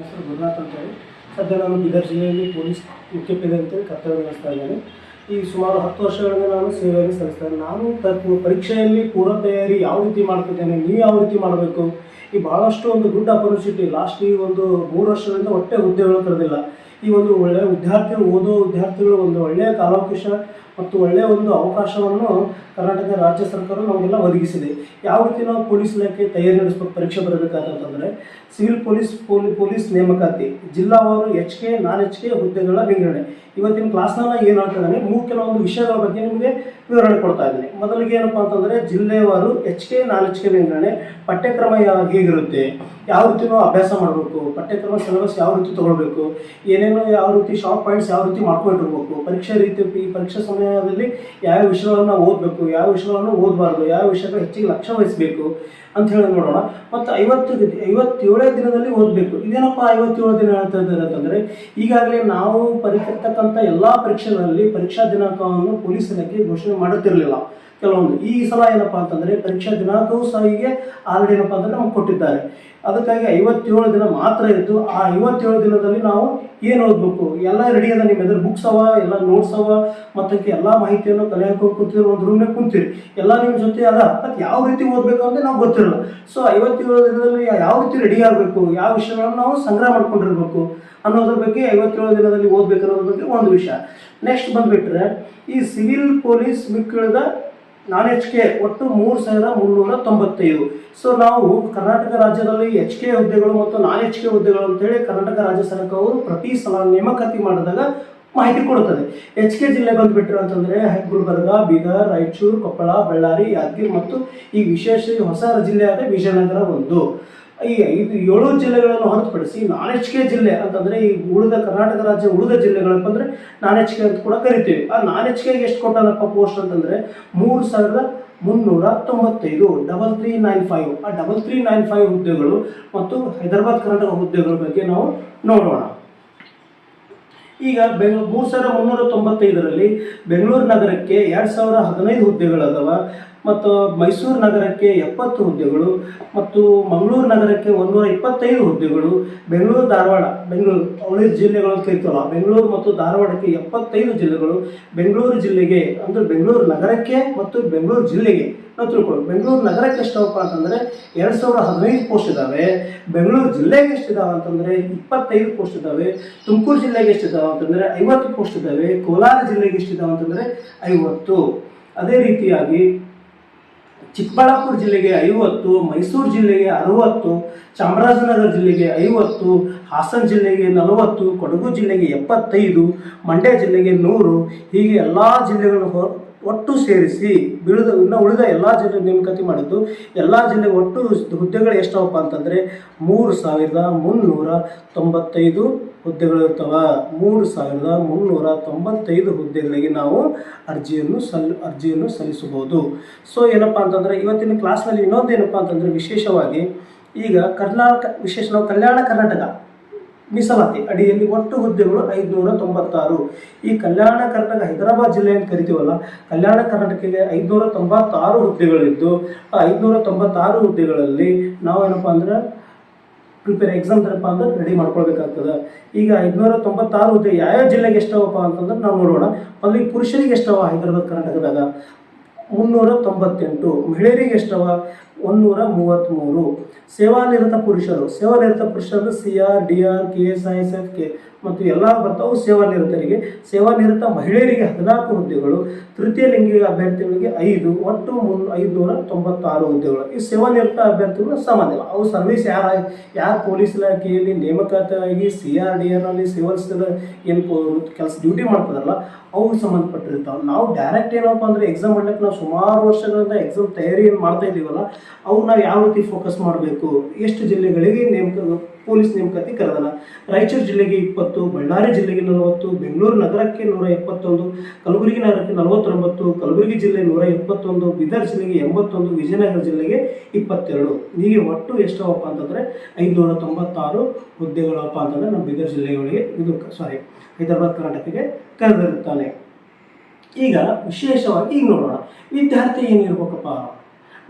ಹೆಸರು ಗುರುನಾಥ್ ಅಂತೇಳಿ ಸದ್ಯ ನಾನು ಬೀದರ್ ಜಿಲ್ಲೆಯಲ್ಲಿ ಪೊಲೀಸ್ ಮುಖ್ಯೋಪಾಧ್ಯಾಯ ಅಂತೇಳಿ ಕರ್ತವ್ಯ ನಿರ್ವಹಿಸ್ತಾ ಇದ್ದೇನೆ. ಈ ಸುಮಾರು 10 ವರ್ಷಗಳಿಂದ ನಾನು ಸೇವೆಯನ್ನು ಸಲ್ಲಿಸ್ತೇನೆ. ನಾನು ಪರೀಕ್ಷೆಯಲ್ಲಿ ಪೂರ್ವ ತಯಾರಿ ಯಾವ ರೀತಿ ಮಾಡ್ತಿದ್ದೇನೆ, ನೀವು ಯಾವ ರೀತಿ ಮಾಡಬೇಕು, ಈ ಭಾಳಷ್ಟು ಒಂದು ಗುಡ್ ಅಪರ್ಚುನಿಟಿ ಲಾಸ್ಟ್ ಈ ಒಂದು 3 ವರ್ಷಗಳಿಂದ ಒಟ್ಟೆ ಹುದ್ದೆಗಳು ಕರೆದಿಲ್ಲ. ಈ ಒಂದು ಒಳ್ಳೆಯ ವಿದ್ಯಾರ್ಥಿಗಳು ಒಂದು ಒಳ್ಳೆಯ ಕಾಲಾವಕಾಶ ಮತ್ತು ಒಳ್ಳೆಯ ಒಂದು ಅವಕಾಶವನ್ನು ಕರ್ನಾಟಕ ರಾಜ್ಯ ಸರ್ಕಾರ ನಮಗೆಲ್ಲ ಒದಗಿಸಿದೆ. ಯಾವ ರೀತಿ ನಾವು ಪೊಲೀಸ್ ಇಲಾಖೆ ತಯಾರಿ ನಡೆಸಬೇಕು, ಪರೀಕ್ಷೆ ಬರಬೇಕಾದಂತಂದರೆ ಸಿವಿಲ್ ಪೊಲೀಸ್ ನೇಮಕಾತಿ ಜಿಲ್ಲಾವಾರು HK ನಾನ್ HK ಹುದ್ದೆಗಳ ವಿಂಗಡಣೆ. ಇವತ್ತಿನ ಕ್ಲಾಸ್ನಲ್ಲಿ ಏನು ಹೇಳ್ತಿದ್ದಾನೆ, ಕೆಲವೊಂದು ವಿಷಯಗಳ ಬಗ್ಗೆ ನಿಮಗೆ ವಿವರಣೆ ಕೊಡ್ತಾ ಇದ್ದೀನಿ. ಮೊದಲಿಗೆ ಏನಪ್ಪ ಅಂತಂದರೆ ಜಿಲ್ಲೆವಾರು HK ನಾನ್ HK ವಿಂಗಡಣೆ, ಪಠ್ಯಕ್ರಮ ಹೇಗಿರುತ್ತೆ, ಯಾವ ರೀತಿ ನಾವು ಅಭ್ಯಾಸ ಮಾಡಬೇಕು, ಪಠ್ಯಕ್ರಮ ಸಿಲೆಬಸ್ ಯಾವ ರೀತಿ ತೊಗೊಳ್ಬೇಕು, ಏನೇನೋ ಯಾವ ರೀತಿ ಶಾರ್ಟ್ ಪಾಯಿಂಟ್ಸ್ ಯಾವ ರೀತಿ ಮಾಡ್ಕೊಂಡಿರ್ಬೇಕು, ಪರೀಕ್ಷಾ ಸಮಯದಲ್ಲಿ ಯಾವ ವಿಷಯಗಳನ್ನು ಓದಬೇಕು, ಯಾವ ವಿಷಯಗಳನ್ನು ಓದಬಾರ್ದು, ಯಾವ ವಿಷಯಗಳು ಹೆಚ್ಚಿಗೆ ಲಕ್ಷ್ಯ ವಹಿಸಬೇಕು ಅಂತ ಹೇಳಿ ನೋಡೋಣ. ಮತ್ತು 57 ದಿನದಲ್ಲಿ ಓದಬೇಕು. ಇದೇನಪ್ಪ 57 ದಿನ ಹೇಳ್ತಾ ಇದ್ದಾರೆ ಅಂತಂದರೆ, ಈಗಾಗಲೇ ನಾವು ಬರೀತಿರ್ತಕ್ಕಂಥ ಎಲ್ಲ ಪರೀಕ್ಷೆಗಳಲ್ಲಿ ಪರೀಕ್ಷಾ ದಿನಾಂಕವನ್ನು ಪೊಲೀಸ್ ಇಲಾಖೆ ಘೋಷಣೆ ಮಾಡುತ್ತಿರಲಿಲ್ಲ. ಕೆಲವೊಂದು ಈ ಸಲ ಏನಪ್ಪ ಅಂತಂದರೆ ಪರೀಕ್ಷಾ ದಿನಾಂಕವೂ ಸಹ ಹೀಗೆ ಆಲ್ರೆಡಿ ಏನಪ್ಪ ಅಂದರೆ ನಮ್ಗೆ ಕೊಟ್ಟಿದ್ದಾರೆ. ಅದಕ್ಕಾಗಿ 57 ದಿನ ಮಾತ್ರ ಇದ್ದು, ಆ 57 ದಿನದಲ್ಲಿ ನಾವು ಏನು ಓದಬೇಕು ಎಲ್ಲ ರೆಡಿ ಅದ. ನಿಮ್ಮ ಎದುರು ಬುಕ್ಸ್ ಅವ, ಎಲ್ಲ ನೋಟ್ಸ್ ಅವ, ಮತ್ತು ಎಲ್ಲ ಮಾಹಿತಿಯನ್ನು ಕಲೆ ಹಾಕಿ ಕೂತಿರೋ ಒಂದು ರೂಮ್ನಾಗ ಕುಂತೀರಿ, ಎಲ್ಲ ನಿಮ್ಮ ಜೊತೆ ಅದ. ಮತ್ತು ಯಾವ ರೀತಿ ಓದಬೇಕು ಅಂದರೆ ನಾವು ಗೊತ್ತಿರಲ್ಲ. ಸೊ 57 ದಿನದಲ್ಲಿ ಯಾವ ರೀತಿ ರೆಡಿ ಆಗಬೇಕು, ಯಾವ ವಿಷಯಗಳನ್ನು ನಾವು ಸಂಗ್ರಹ ಮಾಡ್ಕೊಂಡಿರ್ಬೇಕು ಅನ್ನೋದ್ರ ಬಗ್ಗೆ 57 ದಿನದಲ್ಲಿ ಓದಬೇಕು ಅನ್ನೋದ್ರ ಬಗ್ಗೆ ಒಂದು ವಿಷಯ. ನೆಕ್ಸ್ಟ್ ಬಂದುಬಿಟ್ರೆ ಈ ಸಿವಿಲ್ ಪೊಲೀಸ್ ಮಿಕ್ಕಿಳಿದ ನಾನ್ HK ಒಟ್ಟು 3395. ಸೊ ನಾವು ಕರ್ನಾಟಕ ರಾಜ್ಯದಲ್ಲಿ HK ಹುದ್ದೆಗಳು ಮತ್ತು ನಾನ್ HK ಹುದ್ದೆಗಳು ಅಂತೇಳಿ ಕರ್ನಾಟಕ ರಾಜ್ಯ ಸರ್ಕಾರವು ಪ್ರತಿ ಸಲ ನೇಮಕಾತಿ ಮಾಡಿದಾಗ ಮಾಹಿತಿ ಕೊಡುತ್ತದೆ. HK ಜಿಲ್ಲೆ ಬಂದುಬಿಟ್ರೆ ಅಂತಂದರೆ ಗುಲ್ಬರ್ಗ, ಬೀದರ್, ರಾಯಚೂರು, ಕೊಪ್ಪಳ, ಬಳ್ಳಾರಿ, ಯಾದಗಿರಿ ಮತ್ತು ಈ ವಿಶೇಷ ಹೊಸ ಜಿಲ್ಲೆಯಾದ ವಿಜಯನಗರ ಒಂದು. ಈ 7 ಜಿಲ್ಲೆಗಳನ್ನು ಹೊರತುಪಡಿಸಿ ನಾನ್ HK ಜಿಲ್ಲೆ ಅಂತಂದರೆ ಈ ಕರ್ನಾಟಕ ರಾಜ್ಯ ಉಳಿದ ಜಿಲ್ಲೆಗಳಪ್ಪ ಅಂದರೆ ನಾನ್ HK ಅಂತ ಕೂಡ ಕರಿತೀವಿ. ಆ ನಾನ್ HKಗೆ ಎಷ್ಟು ಕೊಟ್ಟಾನಪ್ಪ ಪೋಸ್ಟ್ ಅಂತಂದರೆ 3395, 3395. ಆ 3395 ಹುದ್ದೆಗಳು ಮತ್ತು ಹೈದರಾಬಾದ್ ಕರ್ನಾಟಕ ಹುದ್ದೆಗಳ ಬಗ್ಗೆ ನಾವು ನೋಡೋಣ. ಈಗ 3395ರಲ್ಲಿ ಬೆಂಗಳೂರು ನಗರಕ್ಕೆ 2015 ಹುದ್ದೆಗಳದಾವ, ಮತ್ತು ಮೈಸೂರು ನಗರಕ್ಕೆ 70 ಹುದ್ದೆಗಳು, ಮತ್ತು ಮಂಗಳೂರು ನಗರಕ್ಕೆ 125 ಹುದ್ದೆಗಳು, ಬೆಂಗಳೂರು ಅವಳಿ ಜಿಲ್ಲೆಗಳು ಅಂತ ಕರಿತೀವಲ್ಲ, ಬೆಂಗಳೂರು ಮತ್ತು ಧಾರವಾಡಕ್ಕೆ 75 ಜಿಲ್ಲೆಗಳು, ಬೆಂಗಳೂರು ಜಿಲ್ಲೆಗೆ ಅಂದರೆ ಬೆಂಗಳೂರು ನಗರಕ್ಕೆ ಮತ್ತು ಬೆಂಗಳೂರು ಜಿಲ್ಲೆಗೆ ನಾವು ತಿಳ್ಕೊಳ್ಳಿ. ಬೆಂಗಳೂರು ನಗರಕ್ಕೆ ಎಷ್ಟಪ್ಪ ಅಂತಂದರೆ 2015 ಪೋಸ್ಟ್ ಇದ್ದಾವೆ. ಬೆಂಗಳೂರು ಜಿಲ್ಲೆಗೆ ಎಷ್ಟಿದ್ದಾವೆ ಅಂತಂದರೆ 25 ಪೋಸ್ಟ್ ಇದ್ದಾವೆ. ತುಮಕೂರು ಜಿಲ್ಲೆಗೆ ಎಷ್ಟಿದ್ದಾವೆ ಅಂತಂದರೆ 50 ಪೋಸ್ಟ್ ಇದ್ದಾವೆ. ಕೋಲಾರ ಜಿಲ್ಲೆಗೆ ಎಷ್ಟಿದ್ದಾವೆ ಅಂತಂದರೆ 50. ಅದೇ ರೀತಿಯಾಗಿ ಚಿಕ್ಕಬಳ್ಳಾಪುರ ಜಿಲ್ಲೆಗೆ 50, ಮೈಸೂರು ಜಿಲ್ಲೆಗೆ 60, ಚಾಮರಾಜನಗರ ಜಿಲ್ಲೆಗೆ 50, ಹಾಸನ ಜಿಲ್ಲೆಗೆ 40, ಕೊಡಗು ಜಿಲ್ಲೆಗೆ 75, ಮಂಡ್ಯ ಜಿಲ್ಲೆಗೆ 100. ಹೀಗೆ ಎಲ್ಲ ಜಿಲ್ಲೆಗಳನ್ನು ಒಟ್ಟು ಸೇರಿಸಿ ಉಳಿದ ಎಲ್ಲ ಜಿಲ್ಲೆ ನೇಮಕಾತಿ ಮಾಡಿದ್ದು. ಎಲ್ಲ ಜಿಲ್ಲೆ ಒಟ್ಟು ಹುದ್ದೆಗಳು ಎಷ್ಟವಪ್ಪ ಅಂತಂದರೆ 3395 ಹುದ್ದೆಗಳು ಇರ್ತವೆ. 3395 ಹುದ್ದೆಗಳಿಗೆ ನಾವು ಅರ್ಜಿಯನ್ನು ಸಲ್ಲಿಸಬಹುದು. ಸೊ ಏನಪ್ಪ ಅಂತಂದರೆ ಇವತ್ತಿನ ಕ್ಲಾಸ್ನಲ್ಲಿ ಇನ್ನೊಂದು ಏನಪ್ಪ ಅಂತಂದರೆ ವಿಶೇಷವಾಗಿ ಈಗ ಕಲ್ಯಾಣ ಕರ್ನಾಟಕ ಮೀಸಲಾತಿ ಅಡಿಯಲ್ಲಿ ಒಟ್ಟು ಹುದ್ದೆಗಳು 596. ಈ ಕಲ್ಯಾಣ ಕರ್ನಾಟಕ ಹೈದರಾಬಾದ್ ಜಿಲ್ಲೆ ಅಂತ ಕರಿತೀವಲ್ಲ, ಕಲ್ಯಾಣ ಕರ್ನಾಟಕಕ್ಕೆ 596 ಹುದ್ದೆಗಳಿದ್ದು, ಆ 596 ಹುದ್ದೆಗಳಲ್ಲಿ ನಾವು ಏನಪ್ಪ ಅಂದ್ರೆ ಎಕ್ಸಾಮ್ ಏನಪ್ಪ ಅಂದ್ರೆ ರೆಡಿ ಮಾಡ್ಕೊಳ್ಬೇಕಾಗ್ತದೆ. ಈಗ 596 ಹುದ್ದೆ ಯಾವ ಜಿಲ್ಲೆಗೆ ಎಷ್ಟವಪ್ಪ ಅಂತಂದ್ರೆ ನಾವು ನೋಡೋಣ. ಮೊದಲಿಗೆ ಪುರುಷರಿಗೆ ಎಷ್ಟವ ಹೈದರಾಬಾದ್ ಕರ್ನಾಟಕದಾಗ 398, ಮಹಿಳೆಯರಿಗೆ ಎಷ್ಟವ 133. ಸೇವಾನಿರತ ಪುರುಷರು CR, DR, KS, ISF ಮತ್ತು ಎಲ್ಲ ಬರ್ತಾವು ಸೇವಾನಿರತರಿಗೆ. ಸೇವಾನಿರತ ಮಹಿಳೆಯರಿಗೆ 14 ಹುದ್ದೆಗಳು, ತೃತೀಯ ಲಿಂಗಿಯ ಅಭ್ಯರ್ಥಿಗಳಿಗೆ 5, ಒಟ್ಟು 596 ಹುದ್ದೆಗಳು. ಈ ಸೇವಾನಿರತ ಅಭ್ಯರ್ಥಿಗಳು ಸಾಮಾನ್ಯ, ಅವು ಸರ್ವಿಸ್ ಯಾರು ಪೊಲೀಸ್ ಇಲಾಖೆಯಲ್ಲಿ ನೇಮಕಾತಿಯಾಗಿ CR, DRನಲ್ಲಿ ಸಿವಿಲ್ಸ್ ಏನು ಕೆಲಸ ಡ್ಯೂಟಿ ಮಾಡ್ತಾರಲ್ಲ ಅವ್ರಿಗೆ ಸಂಬಂಧಪಟ್ಟಿರ್ತಾವೆ. ನಾವು ಡೈರೆಕ್ಟ್ ಏನಪ್ಪ ಅಂದರೆ ಎಕ್ಸಾಮ್ ಮಾಡಲಿಕ್ಕೆ ನಾವು ಸುಮಾರು ವರ್ಷಗಳಿಂದ ಎಕ್ಸಾಮ್ ತಯಾರಿ ಏನು ಮಾಡ್ತಾ ಇದ್ದೀವಲ್ಲ, ಅವು ನಾವು ಯಾವ ರೀತಿ ಫೋಕಸ್ ಮಾಡಬೇಕು, ಎಷ್ಟು ಜಿಲ್ಲೆಗಳಿಗೆ ಪೊಲೀಸ್ ನೇಮಕಾತಿ ಕರೆದಲ್ಲ. ರಾಯಚೂರು ಜಿಲ್ಲೆಗೆ 20, ಬಳ್ಳಾರಿ ಜಿಲ್ಲೆಗೆ 40, ಬೆಂಗಳೂರು ನಗರಕ್ಕೆ 171, ಕಲಬುರಗಿ ನಗರಕ್ಕೆ 49, ಕಲಬುರಗಿ ಜಿಲ್ಲೆ 171, ಬೀದರ್ ಜಿಲ್ಲೆಗೆ 81, ವಿಜಯನಗರ ಜಿಲ್ಲೆಗೆ 22. ಹೀಗೆ ಒಟ್ಟು ಎಷ್ಟವಪ್ಪ ಅಂತಂದರೆ 596 ಹುದ್ದೆಗಳಪ್ಪ ಅಂತಂದರೆ ನಮ್ಮ ಬೀದರ್ ಜಿಲ್ಲೆಗಳಿಗೆ ಹೈದರಾಬಾದ್ ಕರ್ನಾಟಕಕ್ಕೆ ಕರೆದಿರುತ್ತಾನೆ. ಈಗ ವಿಶೇಷವಾಗಿ ಈಗ ನೋಡೋಣ, ವಿದ್ಯಾರ್ಥಿ ಏನಿರ್ಬೇಕಪ್ಪ